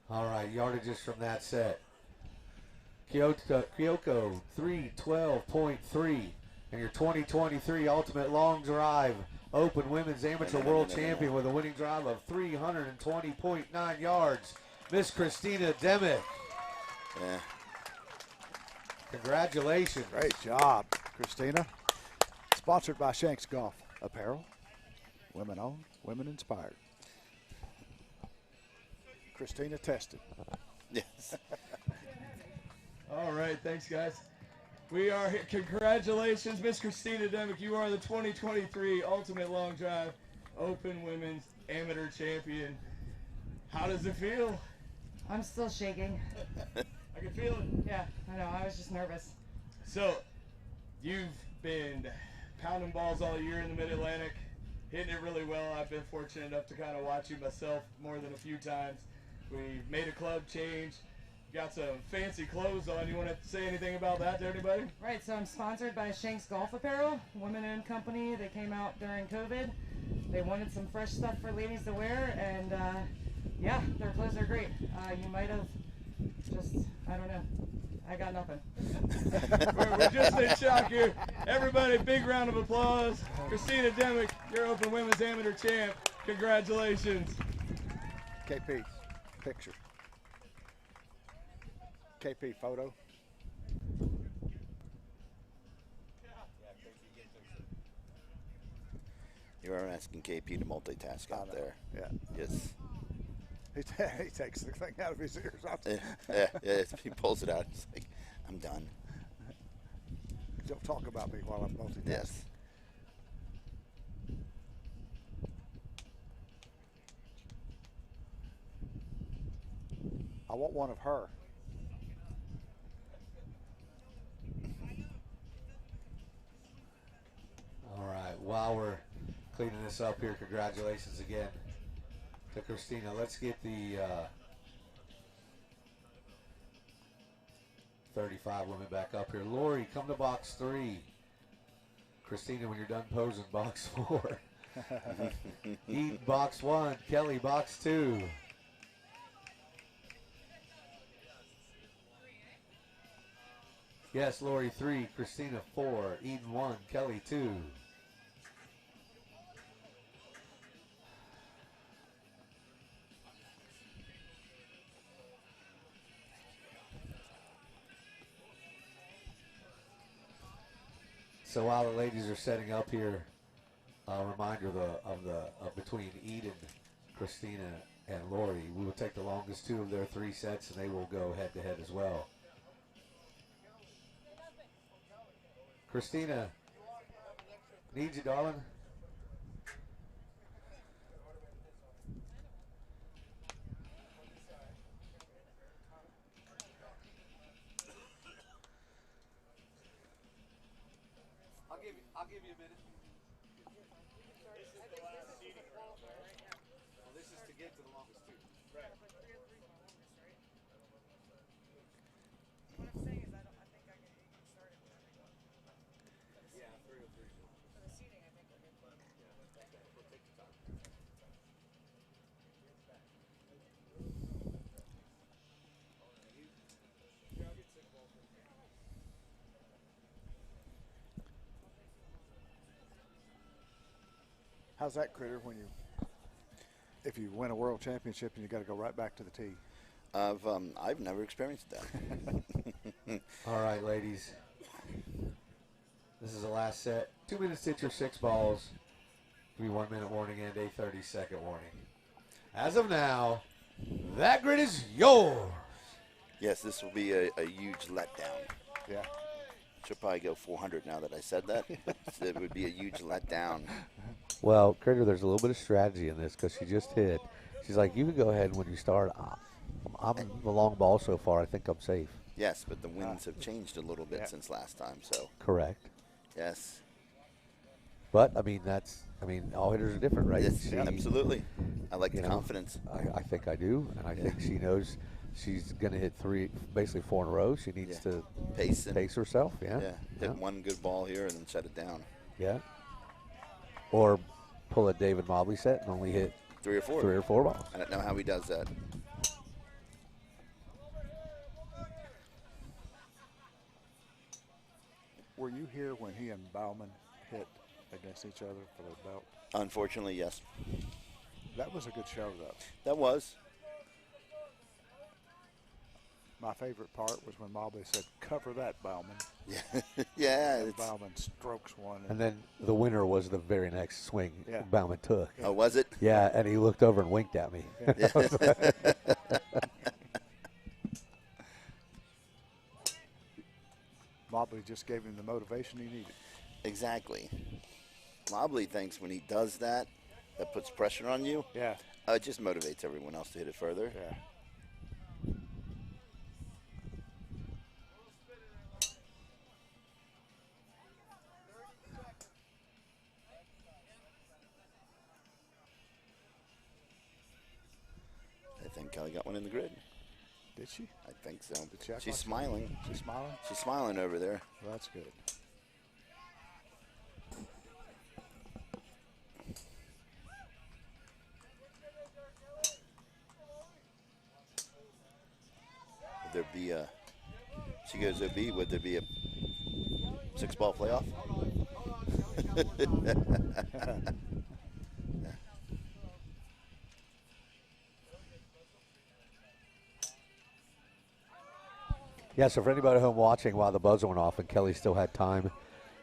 All right, yardages from that set. Kyoko 312.3. And your 2023 Ultimate Long Drive Open Women's Amateur World Champion with a winning drive of 320.9 yards, Miss Christina Demick. Yeah. Congratulations. Great job, Christina. Sponsored by Shanks Golf Apparel. Women owned, women inspired. Christina tested. Yes. All right, thanks, guys. We are here. Congratulations, Miss Christina Demick. You are the 2023 Ultimate Long Drive Open Women's Amateur Champion. How does it feel? I'm still shaking. I can feel it. Yeah, I know. I was just nervous. So, you've been pounding balls all year in the Mid-Atlantic, hitting it really well. I've been fortunate enough to kind of watch you myself more than a few times. We made a club change. Got some fancy clothes on. You want to say anything about that to anybody? Right, so I'm sponsored by Shanks Golf Apparel, women-owned company. They came out during COVID. They wanted some fresh stuff for ladies to wear, and yeah, their clothes are great. You might have just, I don't know. I got nothing. We're just in shock here. Everybody, big round of applause. Christina Demick, your Open Women's Amateur Champ. Congratulations. KP, picture. KP photo. You are asking KP to multitask out there. Yeah. Yes. He takes the thing out of his ears. Yeah. He pulls it out. He's like, I'm done. Don't talk about me while I'm multitasking. Yes. I want one of her. All right, while we're cleaning this up here, congratulations again to Christina. Let's get the 35 women back up here. Lori, come to box 3. Christina, when you're done posing, box 4. Eden, box 1. Kelly, box 2. Yes, Lori 3, Christina 4, Eden 1, Kelly 2. So while the ladies are setting up here, a reminder of between Eden, Christina, and Lori, we will take the longest 2 of their 3 sets, and they will go head to head as well. Christina, need you, darling. I'll give you a minute. Well, this is to get to the longest 2. Right. What I'm saying is I think I can start it whenever you want. Yeah, 303. For the seating, I think we're good. We'll take your time. How's that, Critter, when if you win a world championship and you got to go right back to the tee? I've never experienced that. All right, ladies. This is the last set. 2 minutes to hit your 6 balls. 1 minute warning and a 30-second warning. As of now, that grid is yours. Yes, this will be a huge letdown. Yeah. Should probably go 400 now that I said that. It would be a huge letdown. Well, Critter, there's a little bit of strategy in this because she just hit. She's like, you can go ahead when you start. I'm the long ball so far. I think I'm safe. Yes, but the winds have changed a little bit since last time, so. Correct. Yes. But, all hitters are different, right? Yes, absolutely. I like the confidence. I think I do, and I think she knows she's going to hit basically 4 in a row. She needs to pace herself. Yeah. Hit one good ball here and then shut it down. Yeah. Or pull a David Mobley set and only hit 3 or 4. 3 or 4 balls. I don't know how he does that. Were you here when he and Bauman hit against each other for the belt? Unfortunately, yes. That was a good show, though. That was. My favorite part was when Mobley said, "Cover that, Bauman." Yeah. Yeah. And It's, Bauman strokes one. And then the winner was the very next swing Yeah. Bauman took. oh, was it? Yeah, and he looked over and winked at me. Mobley just gave him the motivation he needed. Exactly. Mobley thinks when he does that, that puts pressure on you. Yeah. It just motivates everyone else to hit it further. Yeah. I think Kelly got one in the grid. Did she? I think so. Did she act She's like- smiling. She's smiling? She's smiling over there. Well, that's good. Would there be a? She goes OB. Would there be a 6-ball playoff? Yeah, so for anybody at home watching while the buzzer went off and Kelly still had time,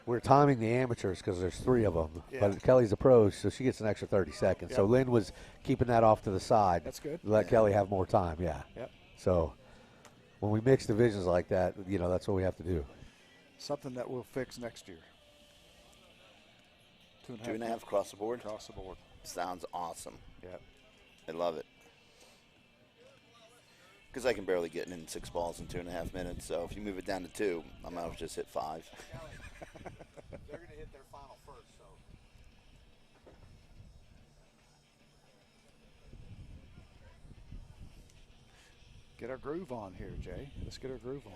we're timing the amateurs because there's 3 of them. Yeah. But Kelly's a pro, so she gets an extra 30 seconds. So Yep. Lynn was keeping that off to the side. That's good. To let Kelly have more time, yeah. Yep. So when we mix divisions like that, you know, that's what we have to do. Something that we'll fix next year. 2.5 across the board. across the board. Sounds awesome. Yep. I love it. Because I can barely get in 6 balls in 2.5 minutes. So if you move it down to 2, I might as well just hit 5. They're going to hit their final first, so. Get our groove on here, Jay. Let's get our groove on.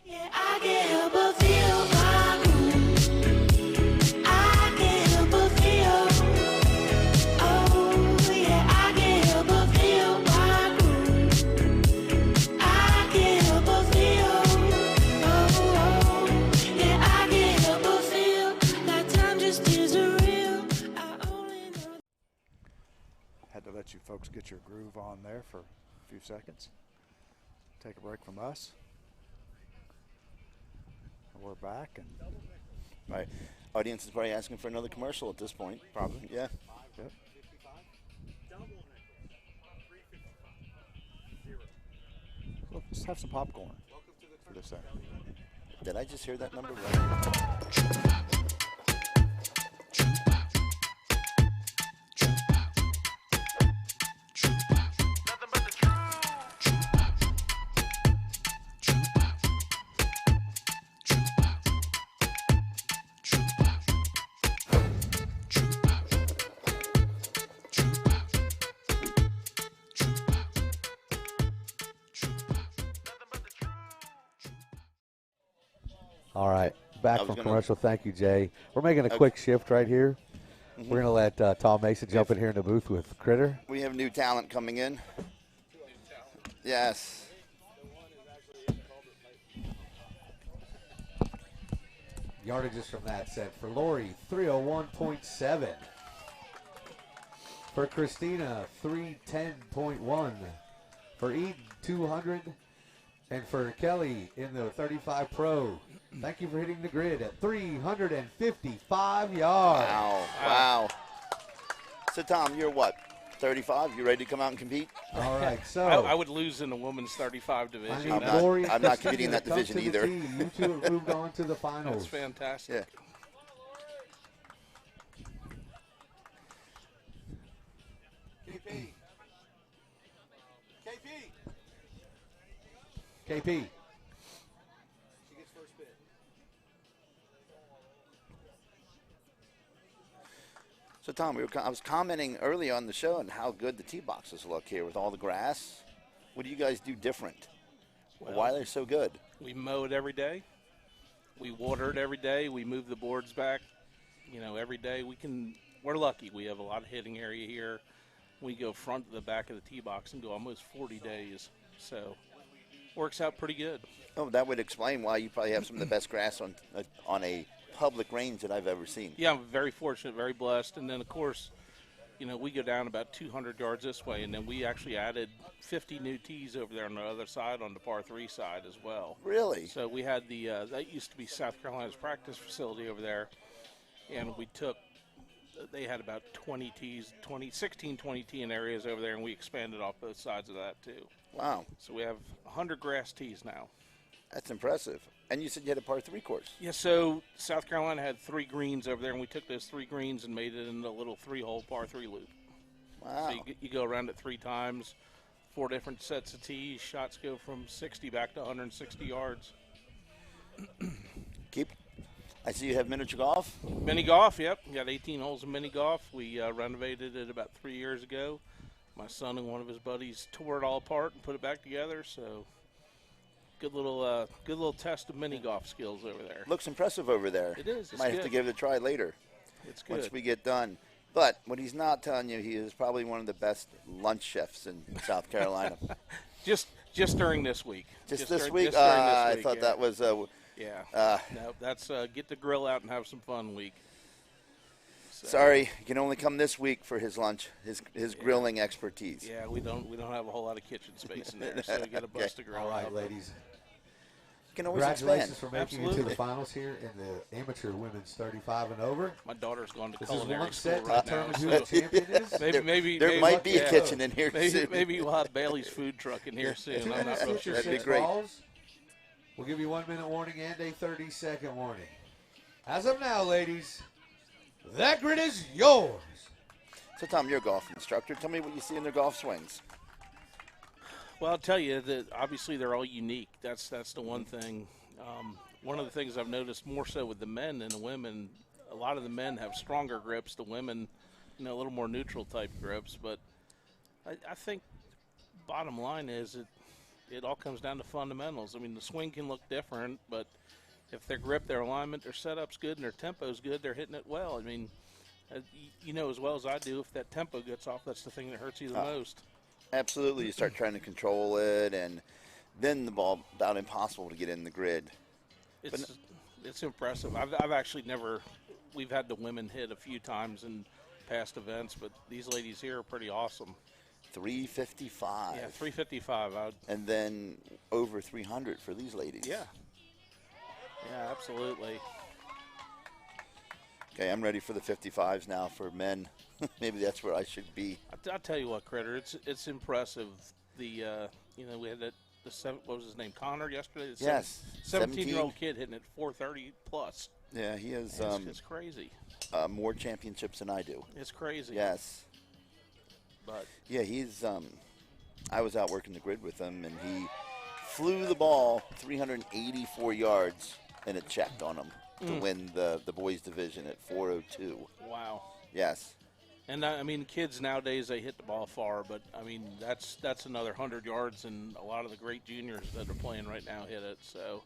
Yeah, I can't help but feel my groove. I can't help but feel. Oh, yeah, I can't help but feel my groove. I can't help but feel. Oh, yeah, I can't help but feel like time just isn't real. I only know. Had to let you folks get your groove on there for a few seconds. Take a break from us. We're back, and Right. Audience is probably asking for another commercial at this point. Probably. Yeah. yep. Let's have some popcorn for this thing. Did I just hear that number right? All right, back I was from gonna- commercial. Thank you, Jay. We're making a quick shift right here. We're going to let Tom Mason jump in here in the booth with Critter. We have new talent coming in. Yes. Yardages from that set for Lori, 301.7. For Christina, 310.1. For Eden, 200. And for Kelly in the 35 Pro, thank you for hitting the grid at 355 yards. Wow. Wow. So, Tom, you're what? 35? You ready to come out and compete? All right, so I would lose in the women's 35 I division. need I'm That- not- Lori and I'm not Christina competing in that to come division to the either. team. You two have moved on to the finals. That's fantastic. Yeah. KP. KP. KP. She gets first bid. So, Tom, I was commenting early on the show on how good the tee boxes look here with all the grass. What do you guys do different? Why are they so good? We mow it every day. We water it every day. We move the boards back, every day. We're lucky. We have a lot of hitting area here. We go front to the back of the tee box and go almost 40 days. So Works out pretty good. Oh, that would explain why you probably have some of the best grass on a public range that I've ever seen. Yeah, I'm very fortunate, very blessed. And then, of course, we go down about 200 yards this way, and then we actually added 50 new tees over there on the other side, on the par 3 side as well. Really? So we had that used to be South Carolina's practice facility over there, and they had about 20 tees, 16, 20 tee in areas over there, and we expanded off both sides of that too. Wow. So we have 100 grass tees now. That's impressive. And you said you had a par 3 course. Yeah, so South Carolina had 3 greens over there, and we took those 3 greens and made it into a little 3-hole par 3 loop. Wow. So you go around it 3 times, 4 different sets of tees. Shots go from 60 back to 160 yards. I see you have miniature golf. Mini golf, yep. We got 18 holes of mini golf. We renovated it about 3 years ago. My son and one of his buddies tore it all apart and put it back together. So good little test of mini golf skills over there. Looks impressive over there. It is. It's Might have to good. give it a try later. It's good. Once we get done. But what he's not telling you, he is probably one of the best lunch chefs in South Carolina. Just during this week. Just during this week? this week, I thought yeah. that was Yeah. No, that's get the grill out and have some fun week. So, sorry, you can only come this week for his lunch, his grilling expertise. Yeah, we don't have a whole lot of kitchen space in there, so we got to bust the grill All right, out. ladies. You can always Congratulations expand. for making it to Absolutely. the finals here in the amateur women's 35 and over. My daughter's going to This is culinary one school set to right now. determine who the So champion is. maybe There might be a yeah. kitchen in here soon. Maybe we'll have Bailey's food truck in here soon. I'm not real Get your sure. That'd be 6 great. balls. We'll give you 1 minute warning and a 30-second warning. As of now, ladies, that grid is yours. So, Tom, you're a golf instructor. Tell me what you see in their golf swings. Well, I'll tell you that obviously they're all unique. That's the one thing. One of the things I've noticed more so with the men than the women, a lot of the men have stronger grips. The women, a little more neutral type grips. But I think bottom line is it all comes down to fundamentals. I mean, the swing can look different, but if their grip, their alignment, their setup's good, and their tempo's good, they're hitting it well. I mean, you know as well as I do, if that tempo gets off, that's the thing that hurts you the most. Absolutely. You start trying to control it, and then the ball about impossible to get in the grid. It's impressive. I've actually we've had the women hit a few times in past events, but these ladies here are pretty awesome. 355. Yeah, 355. And then over 300 for these ladies. Yeah, absolutely. Okay, I'm ready for the 55s now for men. Maybe that's where I should be. I'll tell you what, Critter, it's impressive. We had what was his name, Connor, yesterday? The Yes, 17-year-old kid hitting it 430 plus. Yeah, he has It's crazy. more championships than I do. It's crazy. Yes. But Yeah, he's I was out working the grid with him, and he flew the ball 384 yards, and it checked on him to win the boys division at 402. wow. Yes. And I mean, kids nowadays, they hit the ball far, but I mean that's another 100 yards, and a lot of the great juniors that are playing right now hit it. So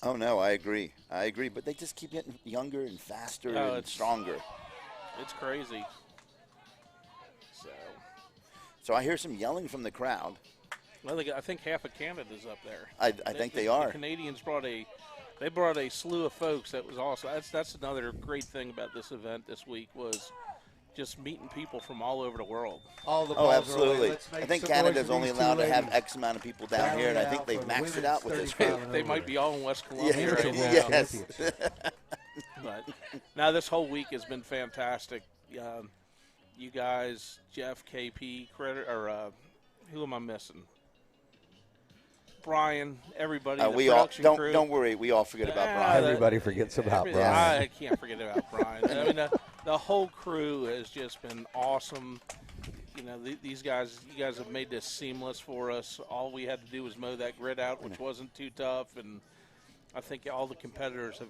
Oh no, I agree. But they just keep getting younger and faster and it's- stronger. it's crazy. So I hear some yelling from the crowd. Well, I think half of Canada's up there. I think they are. The Canadians brought a slew of folks. That was awesome. That's another great thing about this event this week was just meeting people from all over the world. All the Oh, balls are absolutely. away. Let's make I think some noise Canada's for only these two allowed to have ladies. X amount of people down here, and I think they've For the maxed it women's out with this 35 group. and They over. might be all in West Columbia Yeah, right now. yes. But now this whole week has been fantastic. You guys, Jeff, KP, who am I missing? Brian, everybody, the We all production crew. don't worry. We all forget about Ah, Brian. Everybody forgets about Everything- Brian. I can't forget about Brian. I mean, the whole crew has just been awesome. These guys, you guys have made this seamless for us. All we had to do was mow that grid out, which wasn't too tough, and I think all the competitors have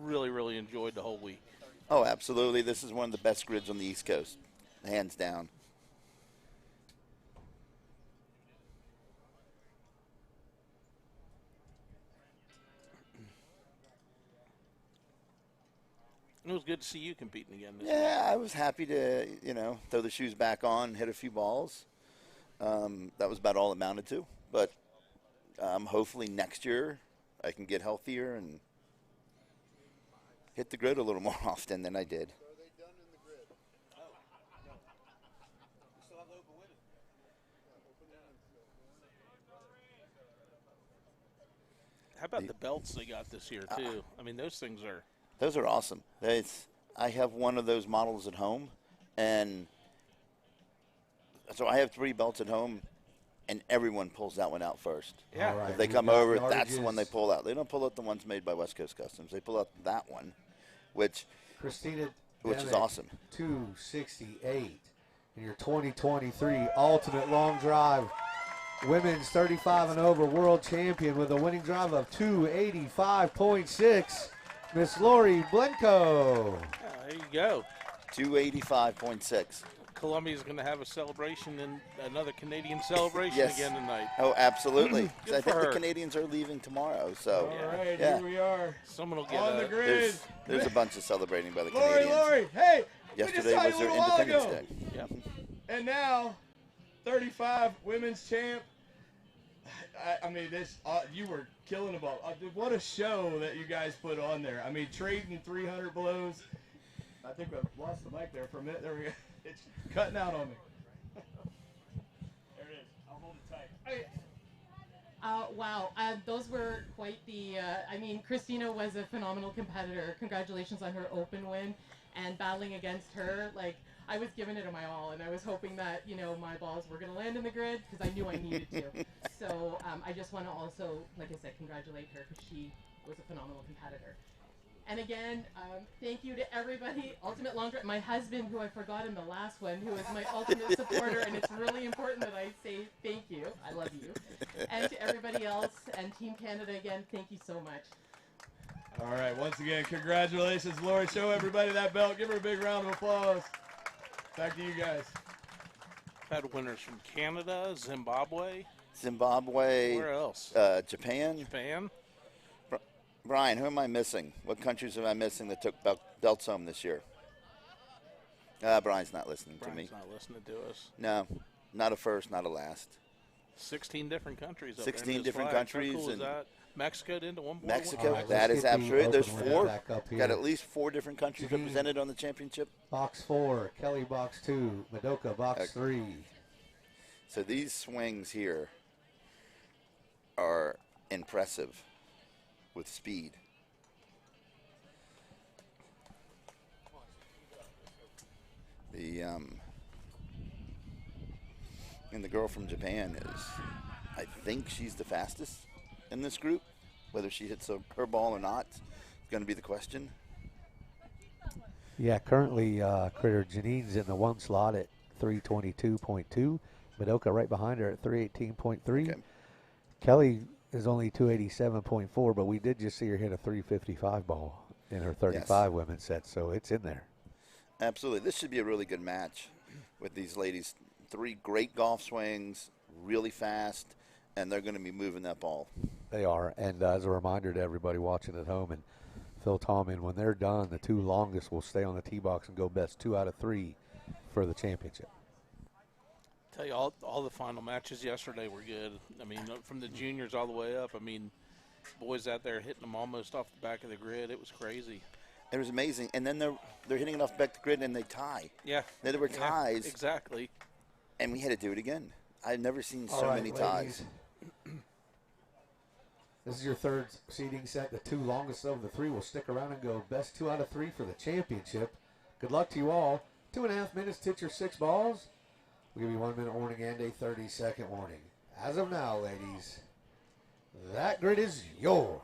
really, really enjoyed the whole week. Oh, absolutely. This is one of the best grids on the East Coast, hands down. It was good to see you competing again this Yeah, I was happy to, throw the shoes back on, hit a few balls. That was about all it amounted to. but hopefully next year I can get healthier and hit the grid a little more often than I did. So are they done in the grid? No. No. We still have the open women. Yeah, open women. How about the belts they got this year too? I mean, those things are. Those are awesome. I have one of those models at home, and so I have 3 belts at home, and everyone pulls that one out first. Yeah. All right, If they we've come got over, that's the one they yardages. pull out. They don't pull out the ones made by West Coast Customs. They pull out that one, which Christina is Demick, awesome. 268 in your 2023 Ultimate Long Drive Women's 35 and over world champion with a winning drive of 285.6, Miss Lori Blenko. Yeah, there you go. 285.6. Columbia's going to have a celebration and another Canadian celebration Yes. again tonight. Oh, absolutely. 'Cause Good I think for the her. Canadians are leaving tomorrow, so All right, yeah. here we are Someone will get on the a. grid. there's a bunch of celebrating by the Lori, Canadians. Lori, hey, we Yesterday just saw was you a their little while Independence ago. Day. Yep. And now, 35 women's champ. I mean, this you were killing the ball. What a show that you guys put on there. I mean, trading 300 blows. I think I lost the mic there for a minute. There we go. It's cutting out on me. There it is. I'll hold it tight. Wow, those were quite the. I mean, Christina was a phenomenal competitor. Congratulations on her open win, and battling against her. Like, I was giving it my all, and I was hoping that my balls were going to land in the grid because I knew I needed to. So I just want to also, like I said, congratulate her because she was a phenomenal competitor. And again, thank you to everybody. Ultimate Long Drive. My husband, who I forgot in the last one, who is my ultimate supporter, and it's really important that I say thank you. I love you. And to everybody else, and Team Canada again, thank you so much. All right, once again, congratulations, Lori. Show everybody that belt. Give her a big round of applause. Back to you guys. Had winners from Canada, Zimbabwe. Zimbabwe. Where else? Japan. Japan. Brian, who am I missing? What countries am I missing that took belts home this year? Brian's not listening to me. Brian's not listening to us. No, not a first, not a last. 16 different countries. Up 16 there in this different flag. countries How cool is and that? Mexico into one. Mexico, right, that let's is get the absolutely. There's open women 4. back up Got here. at least 4 different countries Janine. represented on the championship. Box 4, Kelly box 2, Madoka box Okay. 3. So these swings here are impressive with speed. And the girl from Japan is, I think she's the fastest in this group. Whether she hits her ball or not is going to be the question. Yeah, currently Critter Janine's in the 1 slot at 322.2. Madoka right behind her at 318.3. Okay. Kelly is only 287.4, but we did just see her hit a 355 ball in her 35 women's set, so it's in there. Absolutely. This should be a really good match with these ladies. 3 great golf swings, really fast, and they're going to be moving that ball. They are, and as a reminder to everybody watching at home and Phil Tallman, when they're done, the 2 longest will stay on the tee box and go best 2 out of 3 for the championship. Tell you, all the final matches yesterday were good. I mean, from the juniors all the way up. I mean, boys out there hitting them almost off the back of the grid. It was crazy. It was amazing. And then they're hitting it off the back of the grid and they tie. Yeah. Then there were Yeah, ties. exactly. And we had to do it again. I've never seen All so right, many ladies. ties. This is your 3rd seeding set. The 2 longest of the 3 will stick around and go best 2 out of 3 for the championship. Good luck to you all. 2.5 minutes to hit your 6 balls. We'll give you 1 minute warning and a 30-second warning. As of now, ladies, that grid is yours.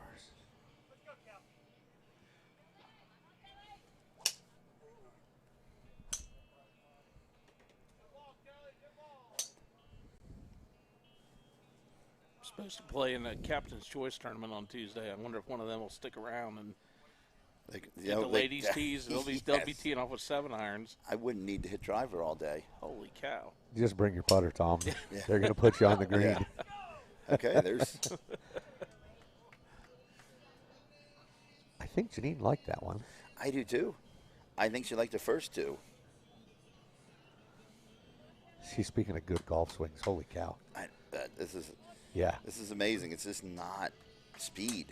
Supposed to play in a Captain's Choice tournament on Tuesday. I wonder if one of them will stick around and get the ladies' tees. They'll be Yes. teeing off with 7 irons. I wouldn't need to hit driver all day. Holy cow. Just bring your putter, Tom. Yeah. They're going to put you on the green. Yeah. Okay, there's. I think Janine liked that one. I do too. I think she liked the first 2. She's speaking of good golf swings. Holy cow. This is. Yeah. This is amazing. It's just not speed.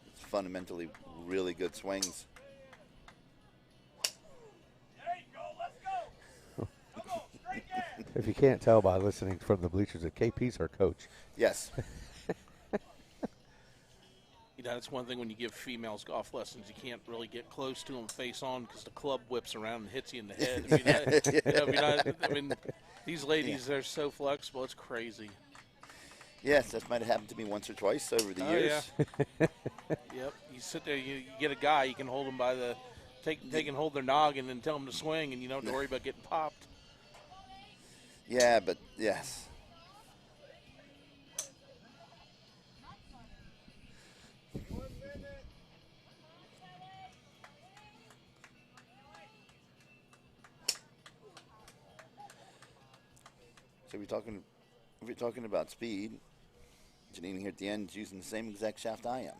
It's fundamentally really good swings. If you can't tell by listening from the bleachers, that KP's our coach. Yes. You know, that's one thing when you give females golf lessons, you can't really get close to them face on because the club whips around and hits you in the head. I mean, these ladies, they're so flexible. It's crazy. Yes, that might have happened to me once or twice over the years. Yeah. Yep. You sit there, you get a guy, you can hold them by the, take and hold their noggin and tell them to swing, and you don't have to worry about getting popped. Yeah, but yes. So we're talking about speed. Janine here at the end is using the same exact shaft I am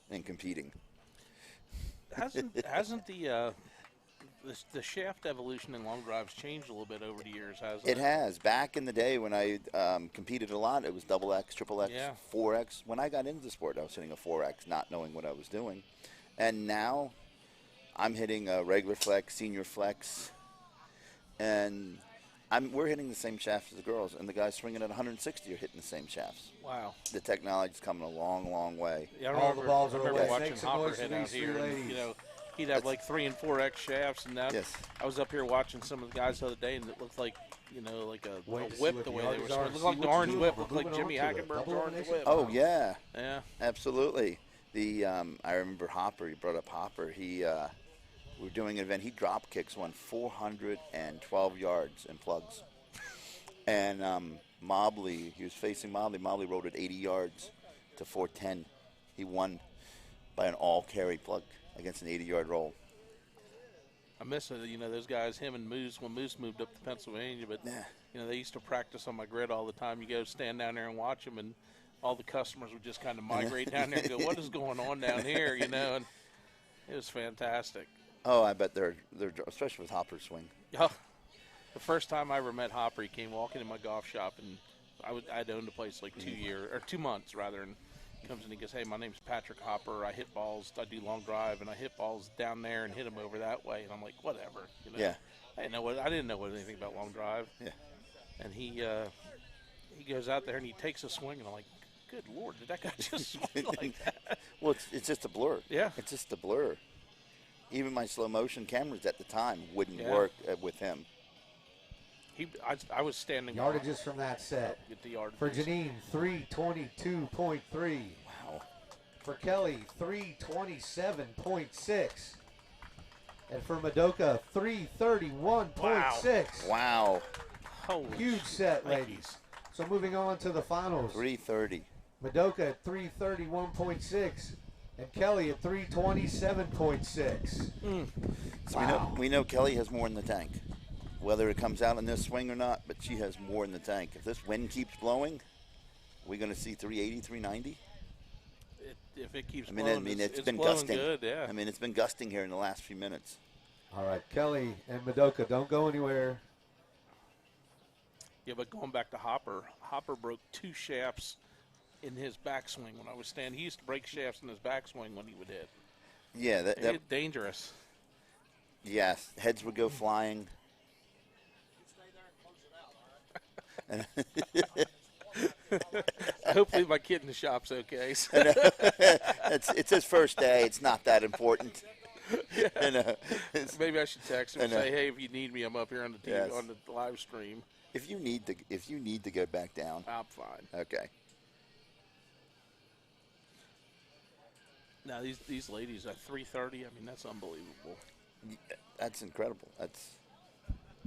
and competing. Hasn't the shaft evolution in long drives changed a little bit over the years, hasn't It has. Back in the day when I competed a lot, it was double X, triple X, Yeah. 4X. When I got into the sport, I was hitting a 4X, not knowing what I was doing. And now I'm hitting a regular flex, senior flex, and we're hitting the same shafts as the girls, and the guys swinging at 160 are hitting the same shafts. Wow. The technology's coming a long, long way. Yeah, I All the balls are remember away. watching Make some Hopper noise for hit out these three here. And, ladies. you know, he'd have like 3 and 4X shafts, and now Yes. I was up here watching some of the guys the other day, and it looked like, you know, like a Wait to see whip what the the way they were yards are, swinging. It see looked like what the you orange do. whip, We're looked like moving Jimmy on to it. Hackenberg's Double orange elimination. whip. Oh, yeah. Yeah. Absolutely. I remember Hopper. He brought up Hopper. We were doing an event. He drop kicks one 412 yards in plugs. And Mobley, he was facing Mobley. Mobley rode it 80 yards to 410. He won by an all-carry plug against an 80-yard roll. I miss it, you know, those guys, him and Moose, when Moose moved up to Pennsylvania, but, Yeah. you know, they used to practice on my grid all the time. You go stand down there and watch them, and all the customers would just kind of migrate down there and go, what is going on down here, you know, and it was fantastic. Oh, I bet they're especially with Hopper's swing. Oh, the first time I ever met Hopper, he came walking in my golf shop, and I'd owned the place like 2 months rather, and he comes in and he goes, hey, my name's Patrick Hopper. I hit balls, I do long drive, and I hit balls down there and hit them over that way. And I'm like, whatever. You know? Yeah. I didn't know anything about long drive. Yeah. And he goes out there and he takes a swing, and I'm like, good Lord, did that guy just swing like that? Well, it's just a blur. Yeah. It's just a blur. Even my slow motion cameras at the time wouldn't Yeah. work with him. I was standing Yardages from that set. Get the yard. For Janine, 322.3. Wow. For Kelly, 327.6. And for Madoka, 331.6. Wow. Holy Huge set, Thank ladies. So moving on to the finals. 330. Madoka at 331.6. And Kelly at 327.6. So we know Kelly has more in the tank. Whether it comes out in this swing or not, but she has more in the tank. If this wind keeps blowing, are we going to see 380, 390? If it keeps I blowing, mean, it's been blowing gusting. good, yeah. I mean, it's been gusting here in the last few minutes. All right, Kelly and Madoka, don't go anywhere. Yeah, but going back to Hopper broke 2 shafts in his backswing when I was standing. He used to break shafts in his backswing when he would hit. Yeah, It's dangerous. yes, heads would go flying. Hopefully my kid in the shop's okay. So. It's his first day. It's not that important. You know, Maybe I should text him and I know. say, hey, if you need me, I'm up here on the TV, Yes. on the live stream. if you need to go back down, I'm fine. okay. Now these ladies at 3:30. I mean, that's unbelievable. That's incredible. That's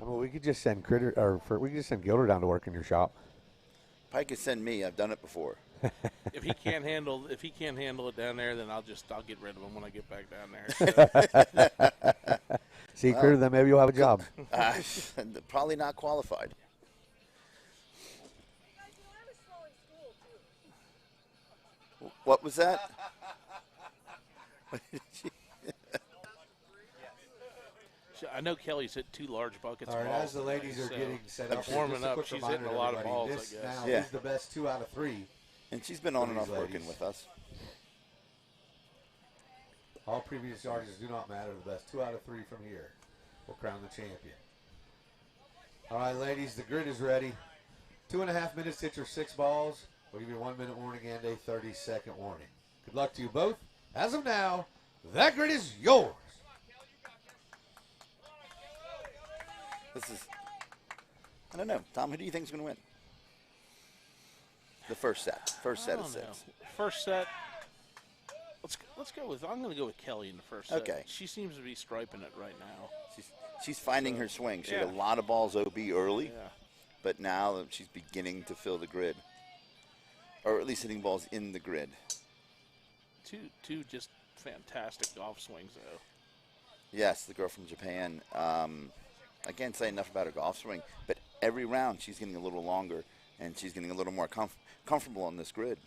I mean, we could just send we could just send Gilder down to work in your shop. Pike could send me. I've done it before. If he can't handle it down there, then I'll get rid of him when I get back down there. See, Critter, then maybe you'll have a job. Probably not qualified. What was that? I know Kelly's hit 2 large buckets. All of right, balls as the ladies are so getting set up, warming just a up, quick she's reminder hitting a to lot of everybody, balls. this I guess. now Yeah. is the best 2 out of 3. And she's been on and these off working ladies. with us. All previous yardages do not matter. The best 2 out of 3 from here will crown the champion. All right, ladies, the grid is ready. 2.5 minutes to hit your 6 balls. We'll give you a 1-minute warning and a 30-second warning. Good luck to you both. As of now, that grid is yours. This is, I don't know. Tom, who do you think is going to win? The first set. First set I of don't 6. know. First set. Let's go with. I'm going to go with Kelly in the first set. Okay. She seems to be striping it right now. She's finding her swing. She had a Yeah. lot of balls OB early, Yeah. but now she's beginning to fill the grid. Or at least hitting balls in the grid. Two just fantastic golf swings though. Yes, the girl from Japan. I can't say enough about her golf swing, but every round she's getting a little longer and she's getting a little more comfortable on this grid.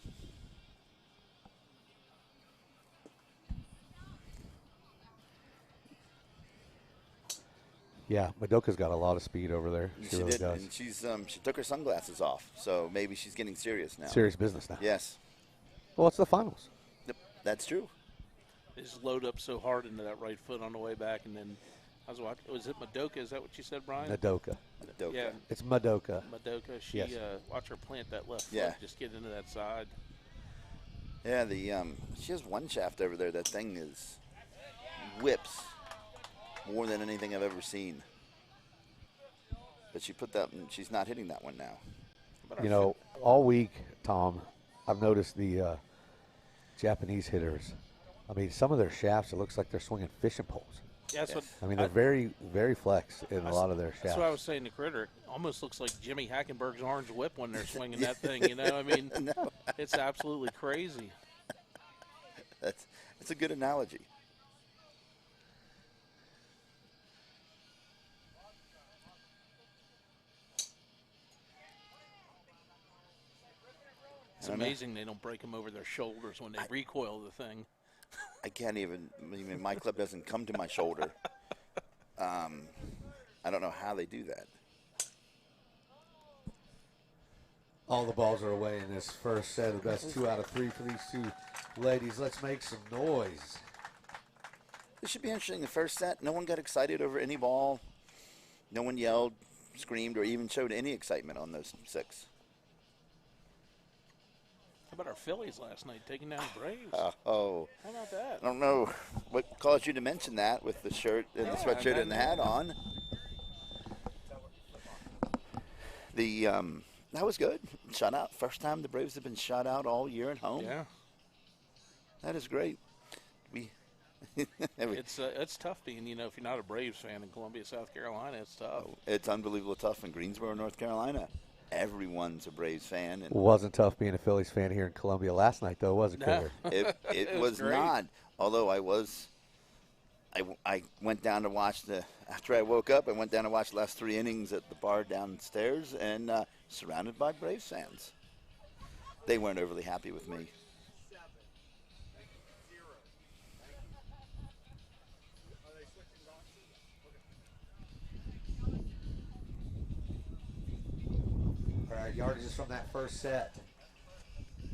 Yeah, Madoka's got a lot of speed over there. She really did, does. and she took her sunglasses off, so maybe she's getting serious now. Serious business now. Yes, Well, it's the finals. Yep, that's true. They just load up so hard into that right foot on the way back, and then I was watching. Was it Madoka? Is that what you said, Brian? Madoka. Madoka. Yeah, It's Madoka. Madoka. She Yes. watch her plant that left Yeah. foot, just get into that side. Yeah, she has one shaft over there. That thing is whips more than anything I've ever seen. But she put that. She's not hitting that one now. But our You know, all week, Tom, I've noticed the Japanese hitters. I mean, some of their shafts, it looks like they're swinging fishing poles. Yeah, that's what I mean, they're very, very flex in a lot of their shafts. That's what I was saying to Critter. It almost looks like Jimmy Hackenberg's orange whip when they're swinging that thing. You know, I mean, No. it's absolutely crazy. That's a good analogy. It's I don't know. amazing they don't break them over their shoulders when they recoil the thing. I can't even my club doesn't come to my shoulder. I don't know how they do that. All the balls are away in this first set. The best 2 out of 3 for these two ladies. Let's make some noise. This should be interesting. The first set, no one got excited over any ball. No one yelled, screamed, or even showed any excitement on those 6. How about our Phillies last night taking down the Braves? Oh, How about that? I don't know what caused you to mention that with the shirt and the Yeah, sweatshirt and the hat on. That was good. Shut out. First time the Braves have been shut out all year at home. Yeah, That is great. it's tough being, if you're not a Braves fan in Columbia, South Carolina, it's tough. It's unbelievable tough in Greensboro, North Carolina. Everyone's a Braves fan, and It wasn't tough being a Phillies fan here in Columbia last night, though, was it, No. Critter? it was was great. not. Although I went down to watch after I woke up, I went down to watch the last 3 innings at the bar downstairs, and surrounded by Braves fans. They weren't overly happy with me. All right, yardages from that first set.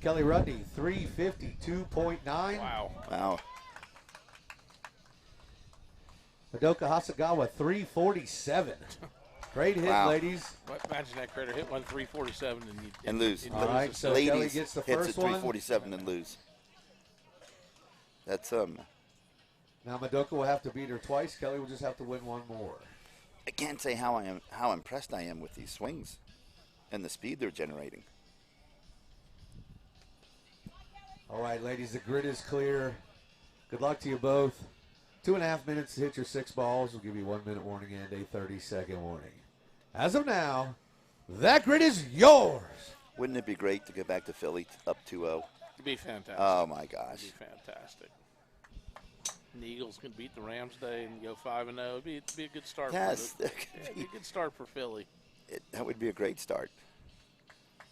Kelly Rudney, 352.9. Wow. Wow. Madoka Hasagawa, 347. Great hit, Wow. ladies. Imagine that Critter hit one 347 And lose. All right, so Ladies Kelly gets the hits first at one. 347 and lose. That's Now Madoka will have to beat her twice. Kelly will just have to win one more. I can't say how impressed I am with these swings and the speed they're generating. All right, ladies, the grid is clear. Good luck to you both. 2.5 minutes to hit your 6 balls. We'll give you 1 minute warning and a 30-second warning. As of now, that grid is yours. Wouldn't it be great to go back to Philly up 2-0? It'd be fantastic. Oh my gosh. It'd be fantastic. And the Eagles can beat the Rams today and go 5-0. It'd be a good start. Yes, for it'd be a good start for Philly. That would be a great start.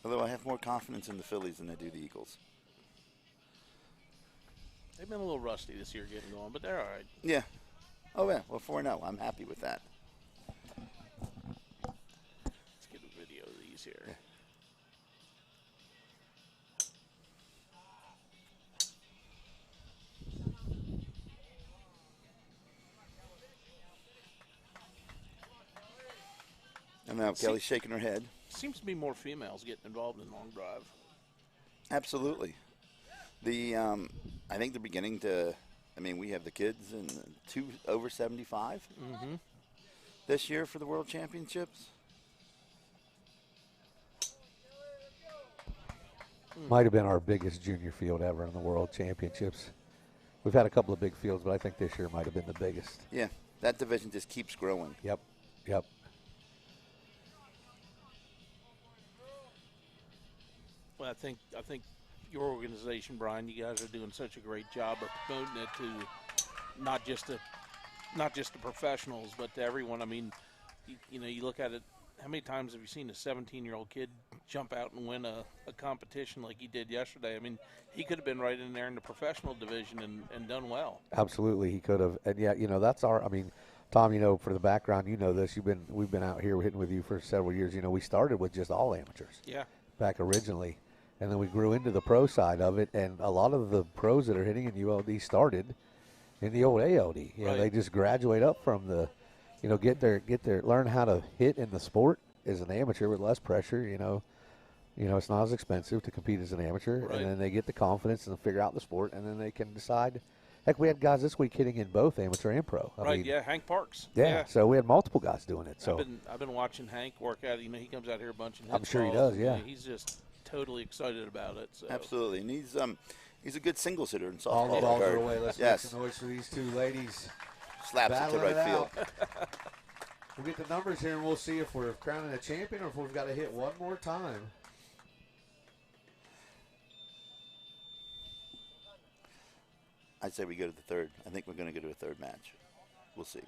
Although I have more confidence in the Phillies than I do the Eagles. They've been a little rusty this year getting going, but they're all right. Yeah. Oh, yeah. Well, 4-0. I'm happy with that. Let's get a video of these here. Yeah. And now Kelly's shaking her head. Seems to be more females getting involved in long drive. Absolutely. I think they're beginning to. I mean, we have the kids and 2 over 75 this year for the World Championships. Might have been our biggest junior field ever in the World Championships. We've had a couple of big fields, but I think this year might have been the biggest. Yeah, that division just keeps growing. Yep. Well, I think your organization, Brian, you guys are doing such a great job of promoting it to not just the professionals, but to everyone. I mean, you look at it. How many times have you seen a 17-year-old kid jump out and win a competition like he did yesterday? I mean, he could have been right in there in the professional division and done well. Absolutely, he could have. And yeah, that's our. I mean, Tom, for the background, this. We've been out here hitting with you for several years. We started with just all amateurs. Yeah. Back originally. And then we grew into the pro side of it, and a lot of the pros that are hitting in ULD started in the old ALD. Right. They just graduate up from the, get their learn how to hit in the sport as an amateur with less pressure. It's not as expensive to compete as an amateur, Right. and then they get the confidence and figure out the sport, and then they can decide. Heck, we had guys this week hitting in both amateur and pro. I mean, Yeah, Hank Parks. Yeah, so we had multiple guys doing it. So I've been watching Hank work out. He comes out here a bunch and hits I'm sure he balls. does. Yeah, He's just totally excited about it. So. Absolutely, and he's a good singles hitter in softball. all the balls are regard. away. Let's Yes. make some noise for these two ladies. Slaps it to battling right it field. out. We'll get the numbers here, and we'll see if we're crowning a champion or if we've got to hit one more time. I'd say we go to the third. I think we're going to go to a third match. We'll see. It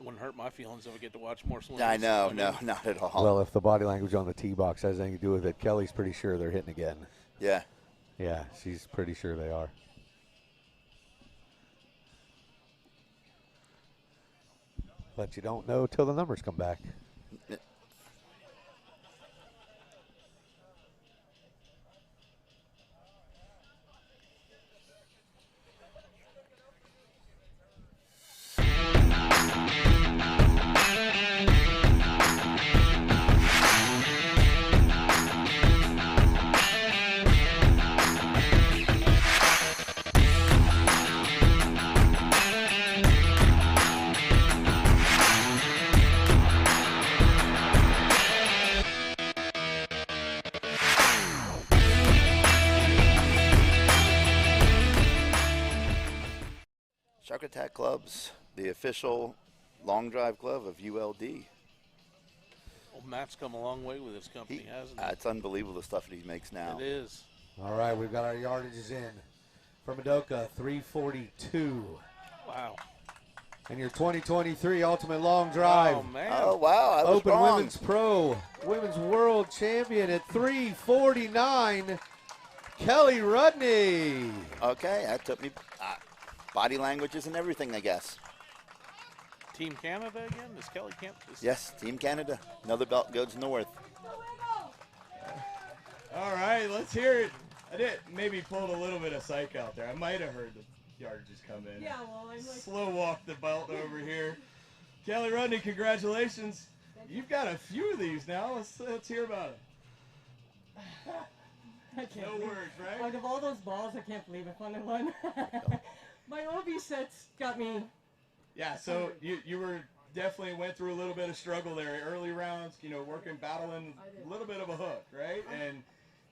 wouldn't hurt my feelings if I get to watch more swings. I know, no, not at all. Well, if the body language on the tee box has anything to do with it, Kelly's pretty sure they're hitting again. Yeah. Yeah, she's pretty sure they are. But you don't know till the numbers come back. Shark Attack Club's the official long drive glove of ULD. Well, Matt's come a long way with this company, hasn't he? It's unbelievable the stuff that he makes now. It is. All right, we've got our yardages in. For Madoka, 342. Wow. And your 2023 Ultimate Long Drive. Oh, man. Oh, wow. I was Open wrong. Women's Pro, Women's World Champion at 349, Kelly Rudney. Okay, that took me body languages and everything, I guess. Team Canada again? Is Kelly Camp? Yes, Team Canada. Another belt goes north. All right, let's hear it. I did maybe pulled a little bit of psych out there. I might have heard the yardages come in. Yeah, well, I'm like, Slow walk the belt over here. Kelly Rudney, congratulations. You've got a few of these now. Let's hear about it. I can't No believe- words, right? Out of all those balls, I can't believe I finally won. My OB sets got me. Yeah, so you were definitely went through a little bit of struggle there. Early rounds, working, battling a little bit of a hook, right? And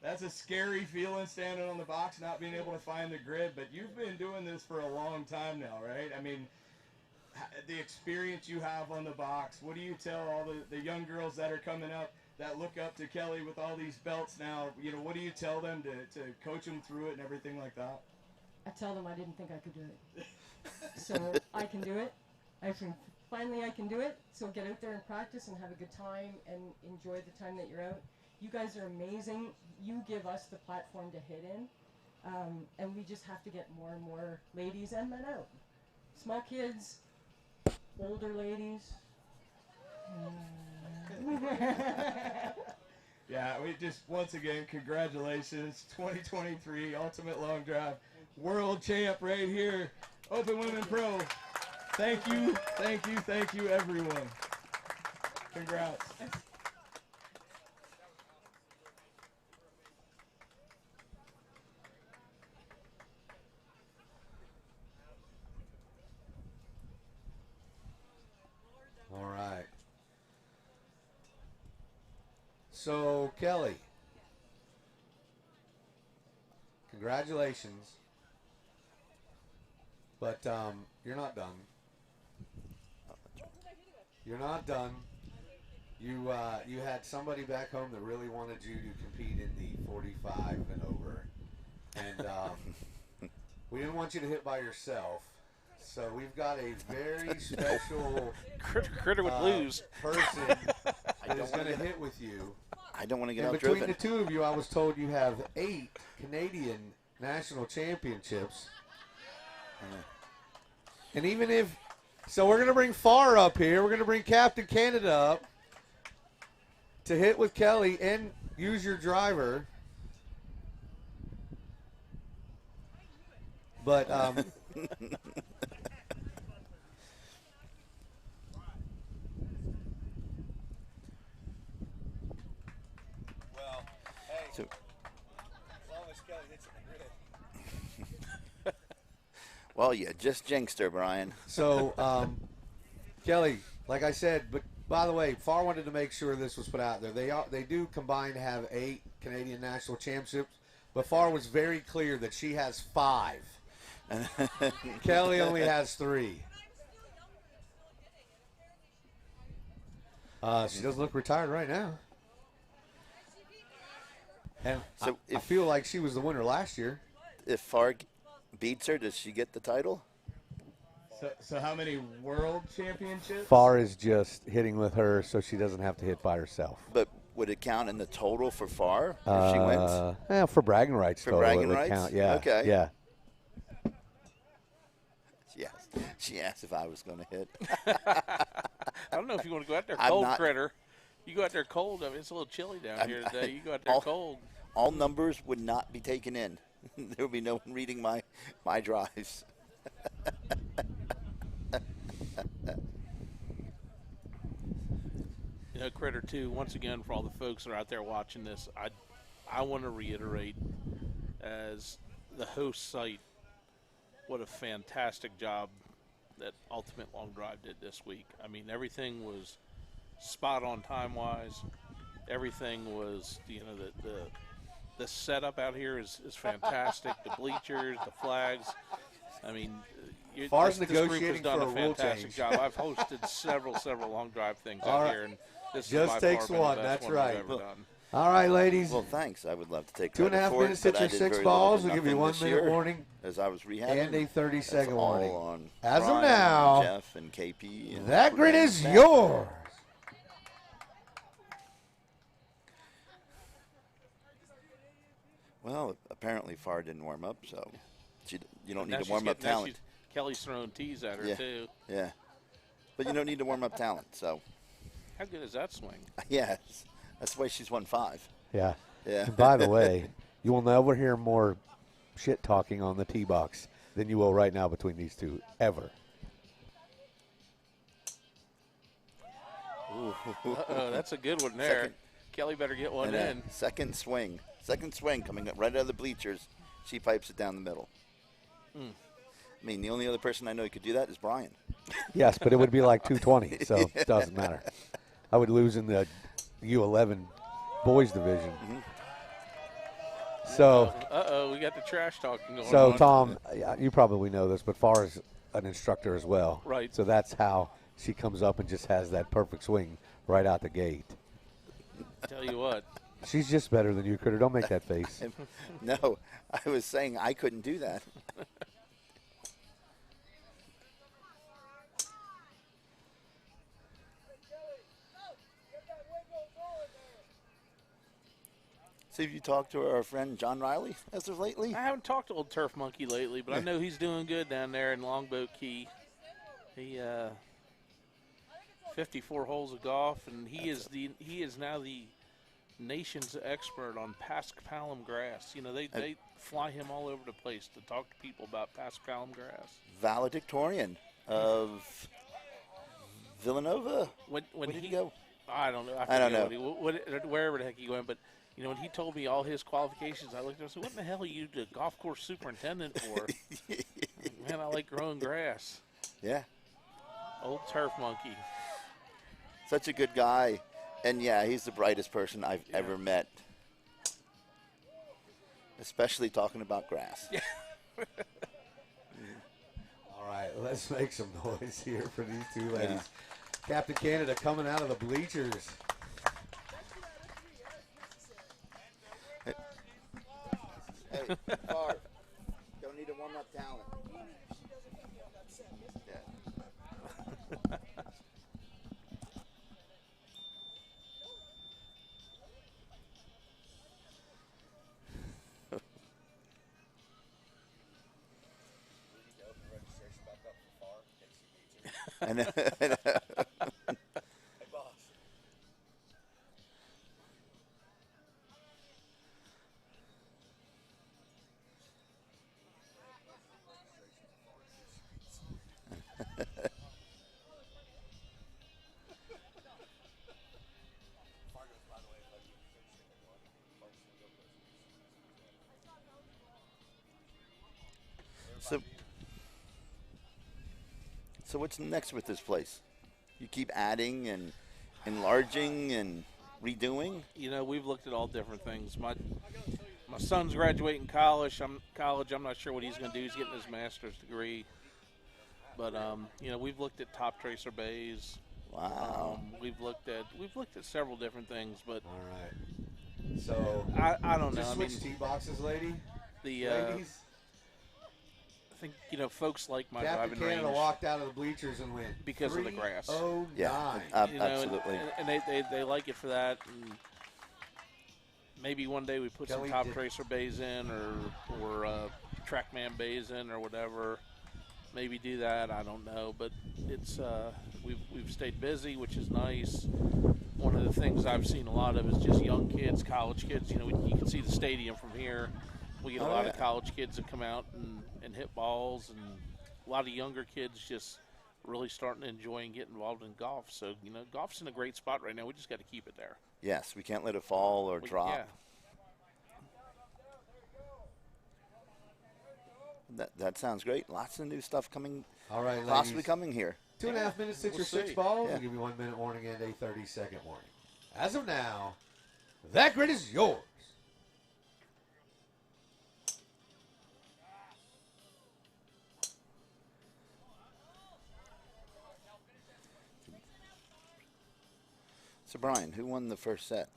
that's a scary feeling standing on the box, not being able to find the grid. But you've been doing this for a long time now, right? I mean, the experience you have on the box, what do you tell all the young girls that are coming up that look up to Kelly with all these belts now? What do you tell them to coach them through it and everything like that? I tell them I didn't think I could do it. So I can do it. Finally I can do it. So get out there and practice and have a good time and enjoy the time that you're out. You guys are amazing. You give us the platform to hit in. And we just have to get more and more ladies and men out. Small kids, older ladies. Yeah, we just, once again, congratulations. 2023 Ultimate Long Drive World Champ right here. Open Women Pro. Thank you, thank you, thank you, everyone. Congrats. All right. So, Kelly, congratulations. But you're not done. You're not done. You had somebody back home that really wanted you to compete in the 45 and over. And we didn't want you to hit by yourself. So we've got a very special Critter would lose. person that is going to hit with you. I don't want to get And outdriven. between the two of you, I was told you have 8 Canadian national championships. And even if, so we're going to bring Farr up here. We're going to bring Captain Canada up to hit with Kelly and use your driver. But Well, hey, So- as long as Kelly hits in the grid. Well, you just jinxed her, Brian. so, Kelly, like I said, but by the way, Farr wanted to make sure this was put out there. They do combined have 8 Canadian national championships, but Farr was very clear that she has 5. Kelly only has 3. She doesn't look retired right now. And So I feel like she was the winner last year. If Farr beats her, does she get the title? So how many world championships? Farr is just hitting with her so she doesn't have to hit by herself. But would it count in the total for Farr if she wins? Yeah, for bragging rights. For total, bragging it would rights? Count. Yeah. Okay. Yeah. Yes. She asked if I was going to hit. I don't know if you want to go out there I'm cold, not- Critter. You go out there cold. I mean, it's a little chilly down here today. You go out there all- cold. All numbers would not be taken in. There would be no one reading my drives. You know, Critter, too, once again, for all the folks that are out there watching this, I want to reiterate, as the host site, what a fantastic job that Ultimate Long Drive did this week. I mean, everything was spot on time-wise. Everything was, you know, the setup out here is fantastic. The bleachers, the flags. I mean, Farr's this group has negotiating done for a a rule fantastic change. job. I've hosted several long drive things All out right. here, and this Just is by takes far been one, the best that's one I've right. ever Well, done. All right, ladies. Well, thanks. I would love to take 2.5 credit for minutes, it, hit but your I did 6 very balls. little We'll to give you nothing 1 this minute year warning as I was rehabbing. and a 30-second That's all warning. on As of Brian now, and Jeff and KP. And that grid is Matt. yours. Well, apparently Farr didn't warm up, so you don't Now need to she's warm up getting- now talent. she's- Kelly's throwing tees at her, Yeah. too. Yeah, but you don't need to warm up talent. So How good is that swing? yes, that's why she's won 5. Yeah. Yeah. And by the way, you will never hear more shit talking on the tee box than you will right now between these two, ever. Uh-oh, that's a good one there. Second. Kelly better get one And in. second swing coming up right out of the bleachers. She pipes it down the middle. I mean, the only other person I know who could do that is Brian. Yes, but it would be like 220, so it doesn't matter. I would lose in the U11 boys division. So, Uh-oh, we got the trash talking going so on. Tom, you probably know this, but Farr is an instructor as well. Right. So that's how she comes up and just has that perfect swing right out the gate. Tell you what, She's just better than you, Critter. Don't make that face. No, I was saying I couldn't do that. So have you talked to our friend John Riley as of lately? I haven't talked to old Turf Monkey lately, but I know he's doing good down there in Longboat Key. He 54 holes of golf, and he is now the nation's expert on Paspalum grass. You know, they fly him all over the place to talk to people about Paspalum grass. Valedictorian of Villanova. When Where did he go? I don't know. I don't know. Wherever the heck he went, but you know, when he told me all his qualifications, I looked at him and said, "What in the hell are you the golf course superintendent for?" Man, I like growing grass. Yeah. Old Turf Monkey. Such a good guy. And, yeah, he's the brightest person I've ever met. Especially talking about grass. Yeah. All right, let's make some noise here for these two ladies. Captain Canada coming out of the bleachers. Hey, Barb, don't need a warm-up talent. I know. So what's next with this place? You keep adding and enlarging and redoing? You know, we've looked at all different things. My son's graduating college. I'm not sure what he's going to do. He's getting his master's degree. But you know, we've looked at top tracer bays. Wow. We've looked at several different things, but all right. So I don't know. Just switch tee boxes, lady. Ladies. I think, you know, folks like my Captain driving Canada range walked out of the bleachers and went because of the grass. Oh, yeah, you know, absolutely. And they like it for that. And maybe one day we put Kelly some top did. tracer bays in or TrackMan bays in or whatever. Maybe do that. I don't know, but it's we've stayed busy, which is nice. One of the things I've seen a lot of is just young kids, college kids. You know, you can see the stadium from here. We get a lot of college kids that come out and hit balls, and a lot of younger kids just really starting to enjoy and get involved in golf. So, you know, golf's in a great spot right now. We just got to keep it there. Yes, we can't let it fall or drop. Yeah. That sounds great. Lots of new stuff coming. All right, possibly ladies. coming here. 2.5 minutes since We'll your 6 see. balls. Yeah. We'll give you 1 minute warning and a 30-second warning. As of now, that grid is yours. So, Brian, who won the first set?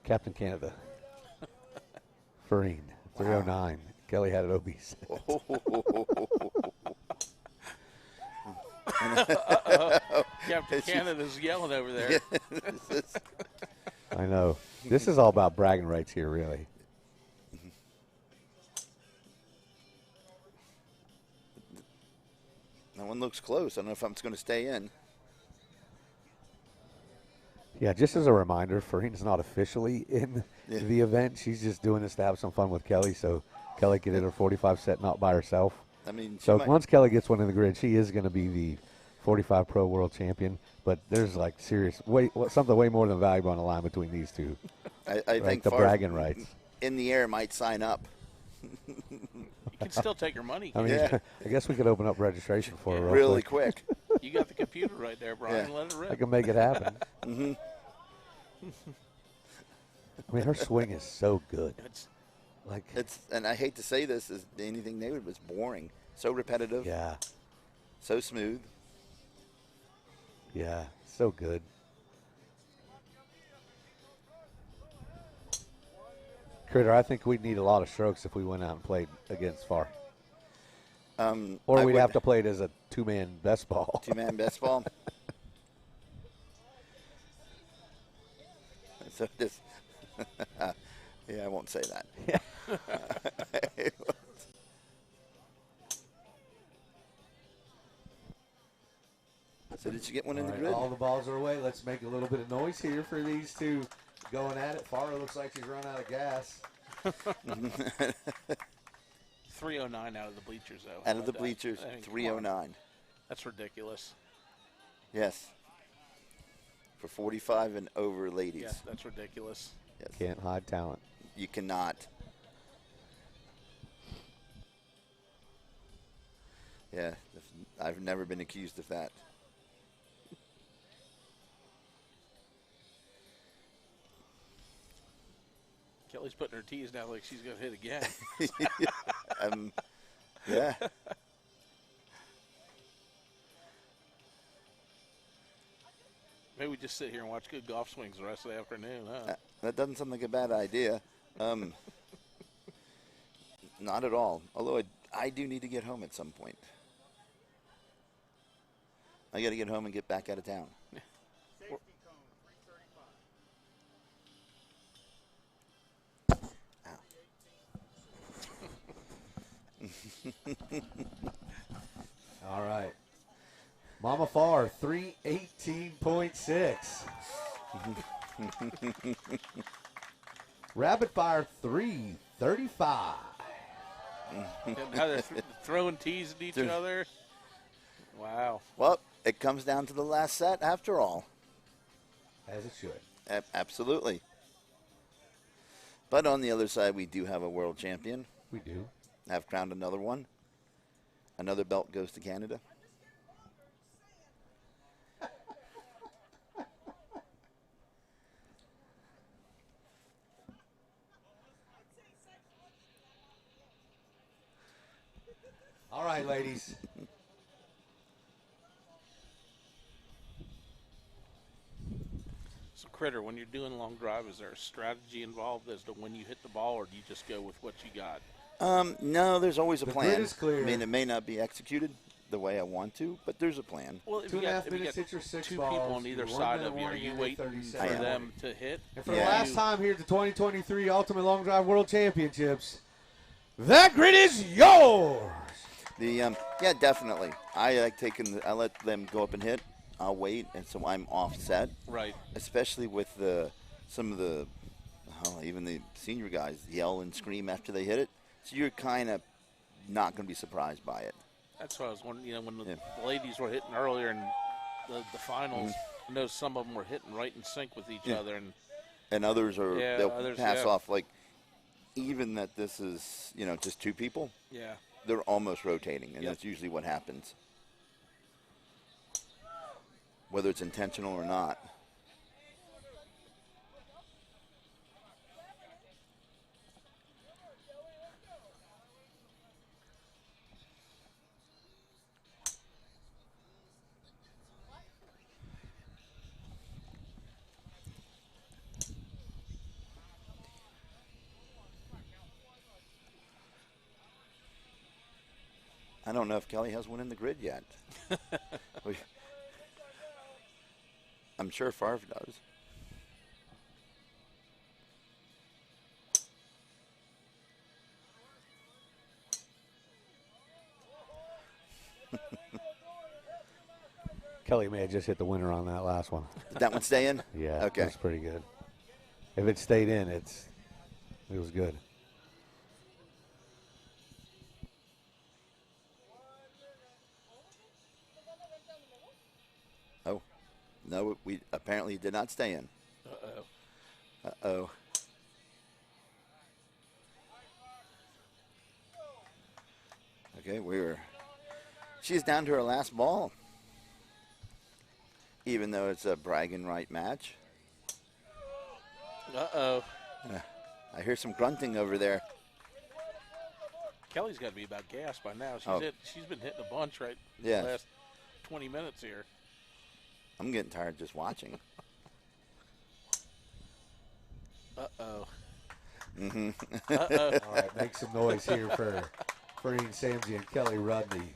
Captain Canada. Farine, 309. Kelly had it obese. Captain Canada's yelling over there. I know. This is all about bragging rights here, really. That one looks close. I don't know if I'm going to stay in. Yeah, just as a reminder, Farine's not officially in the event. She's just doing this to have some fun with Kelly, so Kelly can hit her 45 set not by herself. I mean, so once Kelly gets one in the grid, she is going to be the 45 Pro World Champion. But there's like something way more than valuable on the line between these two. I think the bragging rights in the air might sign up. You can still take your money. I mean, I guess we could open up registration for her really quick. You got the computer right there, Brian. Let it rip. I can make it happen. I mean, her swing is so good. And I hate to say this, is anything negative, but it's boring. So repetitive. Yeah. So smooth. Yeah, so good. Critter, I think we'd need a lot of strokes if we went out and played against Far. Or we'd have to play it as a two-man best ball. Two-man best ball. So this, yeah, I won't say that. So did you get one in the grid? All the balls are away. Let's make a little bit of noise here for these two going at it. Farah looks like she's run out of gas. 309 out of the bleachers, though. Out of the bleachers, 309. That's ridiculous. Yes. For 45 and over ladies. Yeah, that's ridiculous. Yes. Can't hide talent. You cannot. Yeah, I've never been accused of that. Kelly's putting her tees down like she's going to hit again. Yeah. Maybe we just sit here and watch good golf swings the rest of the afternoon, huh? That doesn't sound like a bad idea. Not at all. Although I do need to get home at some point. I got to get home and get back out of town. Safety cone, 335. All right. Mama Farr, 318.6. Rapid Fire, 335. And how they're throwing tees at each other. Wow. Well, it comes down to the last set after all. As it should. Absolutely. But on the other side, we do have a world champion. We do. Have crowned another one. Another belt goes to Canada. All right, ladies. So, Critter, when you're doing long drive, is there a strategy involved as to when you hit the ball, or do you just go with what you got? No, there's always a The plan. grid is clear. I mean, it may not be executed the way I want to, but there's a plan. Well, if 2.5 you minutes, got hit your 6 two balls. people on either You're 1 side minute of you, are warning you and waiting 30 for seconds. them to hit? And for the Yeah. last time here at the 2023 Ultimate Long Drive World Championships, that grid is yours. Yeah, definitely. I like I let them go up and hit. I'll wait, and so I'm offset. Right. Especially with some of the, even the senior guys yell and scream after they hit it. So you're kind of not going to be surprised by it. That's what I was wondering. When the ladies were hitting earlier in the finals, I know some of them were hitting right in sync with each other, And others are they'll others, pass off like even that this is just two people. Yeah. They're almost rotating, and that's usually what happens, whether it's intentional or not. I don't know if Kelly has one in the grid yet. I'm sure Favre does. Kelly may have just hit the winner on that last one. Did that one stay in? Yeah, Okay. that's pretty good. If it stayed in, it was good. Oh, no, we apparently did not stay in. Uh-oh. Uh-oh. Okay, she's down to her last ball. Even though it's a bragging right match. Uh-oh. I hear some grunting over there. Kelly's got to be about gas by now. She's been hitting a bunch the last 20 minutes here. I'm getting tired just watching. Uh-oh. Mm-hmm. Uh-oh. All right, make some noise here for Ian Samsey and Kelly Rudney.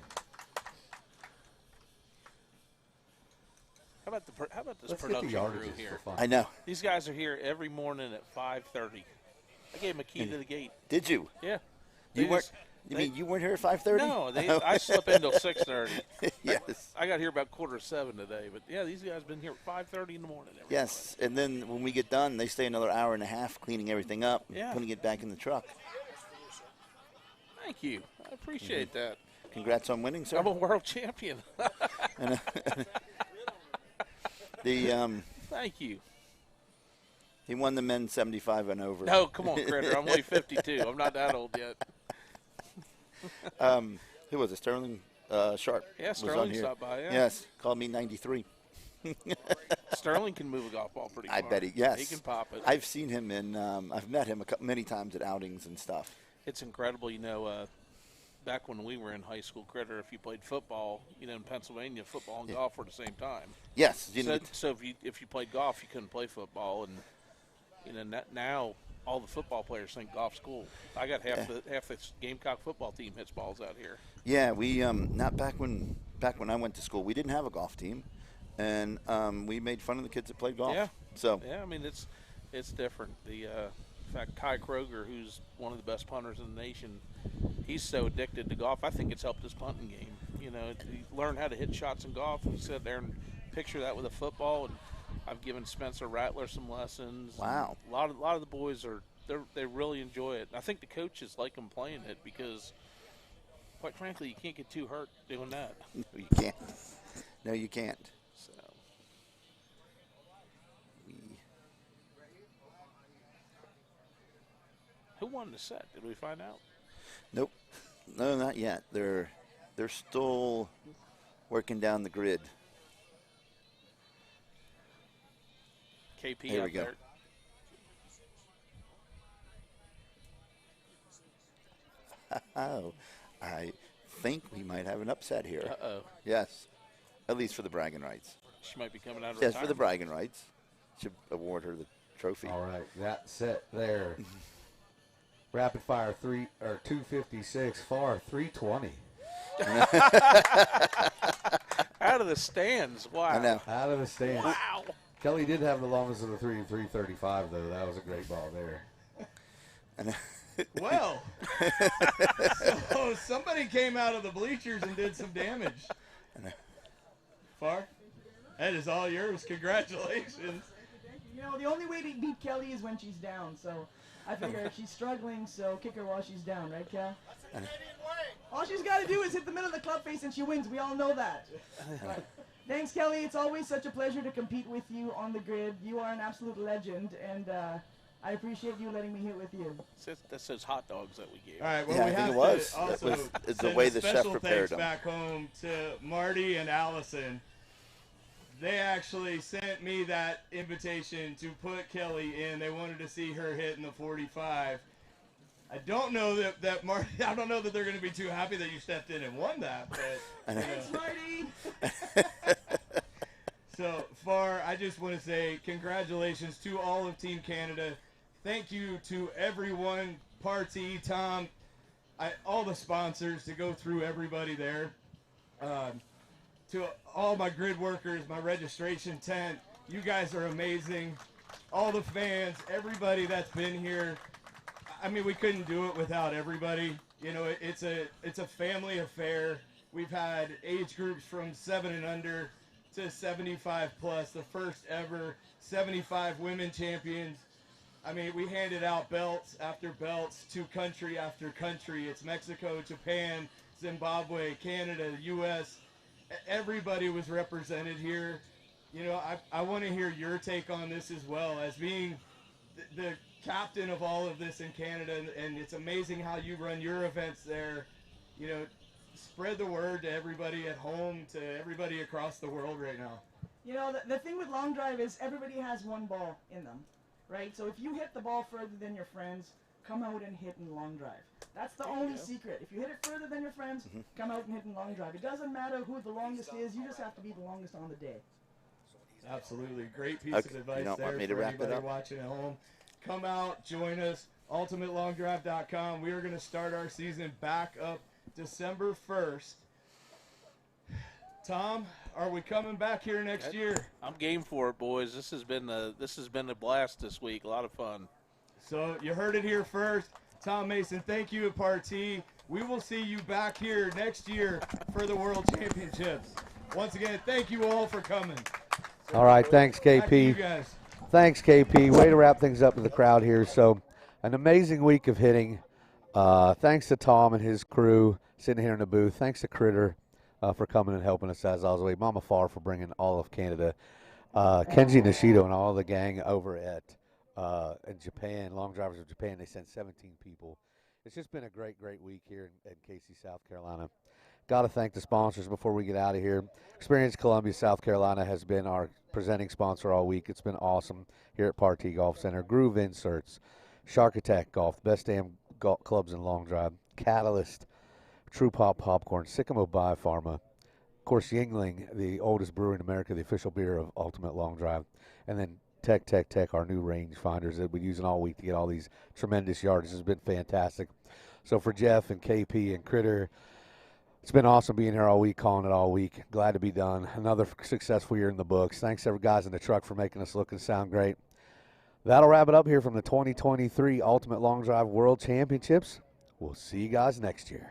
How how about this Let's get the production crew yardages here? for fun. I know. These guys are here every morning at 5:30. I gave them a key to the gate. Did you? Yeah. You They weren't. just- You they- mean you weren't here at 5:30? No, I slept in until 6:30. Yes. I got here about 6:45 today, but yeah, these guys been here at 5:30 in the morning. Every Yes, and then when we get done, they stay another hour and a half cleaning everything up, and Yeah. putting it back in the truck. morning. Thank you. I appreciate that. Congrats on winning, sir. I'm a world champion. Thank you. He won the men's 75 and over. No, come on, Critter. I'm only 52. I'm not that old yet. Who was it? Sterling Sharp. Yeah, was on Sterling here. stopped by, yeah. Yes, called me 93. Sterling can move a golf ball pretty far. I bet he. Yes, He can pop it. I've seen him in. I've met him many times at outings and stuff. It's incredible, back when we were in high school, Critter, if you played football, in Pennsylvania, football and golf were the same time. Yes, So if you played golf, you couldn't play football, and now all the football players think golf's cool. I got half the Gamecock football team hits balls out here. Yeah, we not back when I went to school, we didn't have a golf team, and we made fun of the kids that played golf. Yeah. So Yeah, I mean it's different. In fact, Kai Kroger, who's one of the best punters in the nation, he's so addicted to golf. I think it's helped his punting game. He learned how to hit shots in golf. And sit there and picture that with a football. And I've given Spencer Rattler some lessons. Wow. A lot of the boys they really enjoy it. I think the coaches like them playing it because, quite frankly, you can't get too hurt doing that. no, you can't. No, you can't. So. Who won the set? Did we find out? Nope. No, not yet. They're still working down the grid. KP Here out we go. there. Oh, I think we might have an upset here. Uh-oh. Yes, at least for the bragging rights. She might be coming out of Yes, for the retirement. bragging rights. Should award her the trophy. All right, that set there. Rapid fire 256, far 320. Out of the stands. Wow. I know. Out of the stands. Wow. Kelly did have the longest of the 335 though. That was a great ball there. Well, so somebody came out of the bleachers and did some damage. Far? That is all yours. Congratulations. The only way to beat Kelly is when she's down. So I figure she's struggling, so kick her while she's down, right, Kel? All she's got to do is hit the middle of the club face and she wins. We all know that. Thanks, Kelly. It's always such a pleasure to compete with you on the grid. You are an absolute legend, and I appreciate you letting me hit with you. That's those hot dogs that we gave. All right, well, Yeah, we I think have it was. to also That was- it's the send way a the chef special prepared thanks them. back home to Marty and Allison. They actually sent me that invitation to put Kelly in. They wanted to see her hit in the 45. I don't know that Marty. I don't know that they're going to be too happy that you stepped in and won that. But Thanks, Marty. so far, I just want to say congratulations to all of Team Canada. Thank you to everyone, Party, Tom, all the sponsors, to go through everybody there. To all my grid workers, my registration tent, you guys are amazing. All the fans, everybody that's been here. I mean, we couldn't do it without everybody. It's a family affair. We've had age groups from 7 and under to 75 plus, the first ever 75 women champions. I mean, we handed out belts after belts to country after country. It's Mexico, Japan, Zimbabwe, Canada, the U.S. Everybody was represented here. I want to hear your take on this as well, as being the captain of all of this in Canada, and it's amazing how you run your events there. Spread the word to everybody at home, to everybody across the world right now. The thing with long drive is everybody has one ball in them, right? So if you hit the ball further than your friends, come out and hit in long drive. That's the only secret. If you hit it further than your friends, come out and hit in long drive. It doesn't matter who the longest is. You just have to be the longest on the day. Absolutely. Great piece Okay, of advice you don't there want me to for wrap it anybody up? watching at home. Come out, join us, ultimatelongdrive.com. We are going to start our season back up December 1st. Tom, are we coming back here next year? I'm game for it, boys. This has been a blast this week. A lot of fun. So you heard it here first. Tom Mason, thank you at Partee. We will see you back here next year for the World Championships. Once again, thank you all for coming. All right, thanks, Back to you KP. guys. Thanks, KP. Way to wrap things up with the crowd here. So, an amazing week of hitting. Thanks to Tom and his crew sitting here in the booth. Thanks to Critter for coming and helping us as always. Mama Farr for bringing all of Canada. Kenji Nishido and all the gang over at in Japan, Long Drivers of Japan. They sent 17 people. It's just been a great, great week here in Casey, South Carolina. Got to thank the sponsors before we get out of here. Experience Columbia, South Carolina has been our presenting sponsor all week. It's been awesome here at Partee Golf Center. Groove Inserts, Shark Attack Golf, best damn clubs in Long Drive, Catalyst, True Pop Popcorn, Sycamore Biopharma, of course Yingling, the oldest brewery in America, the official beer of Ultimate Long Drive, and then Tech, our new range finders that we're using all week to get all these tremendous yards. It's been fantastic. So for Jeff and KP and Critter, it's been awesome being here all week, calling it all week. Glad to be done. Another successful year in the books. Thanks every guys in the truck for making us look and sound great. That'll wrap it up here from the 2023 Ultimate Long Drive World Championships. We'll see you guys next year.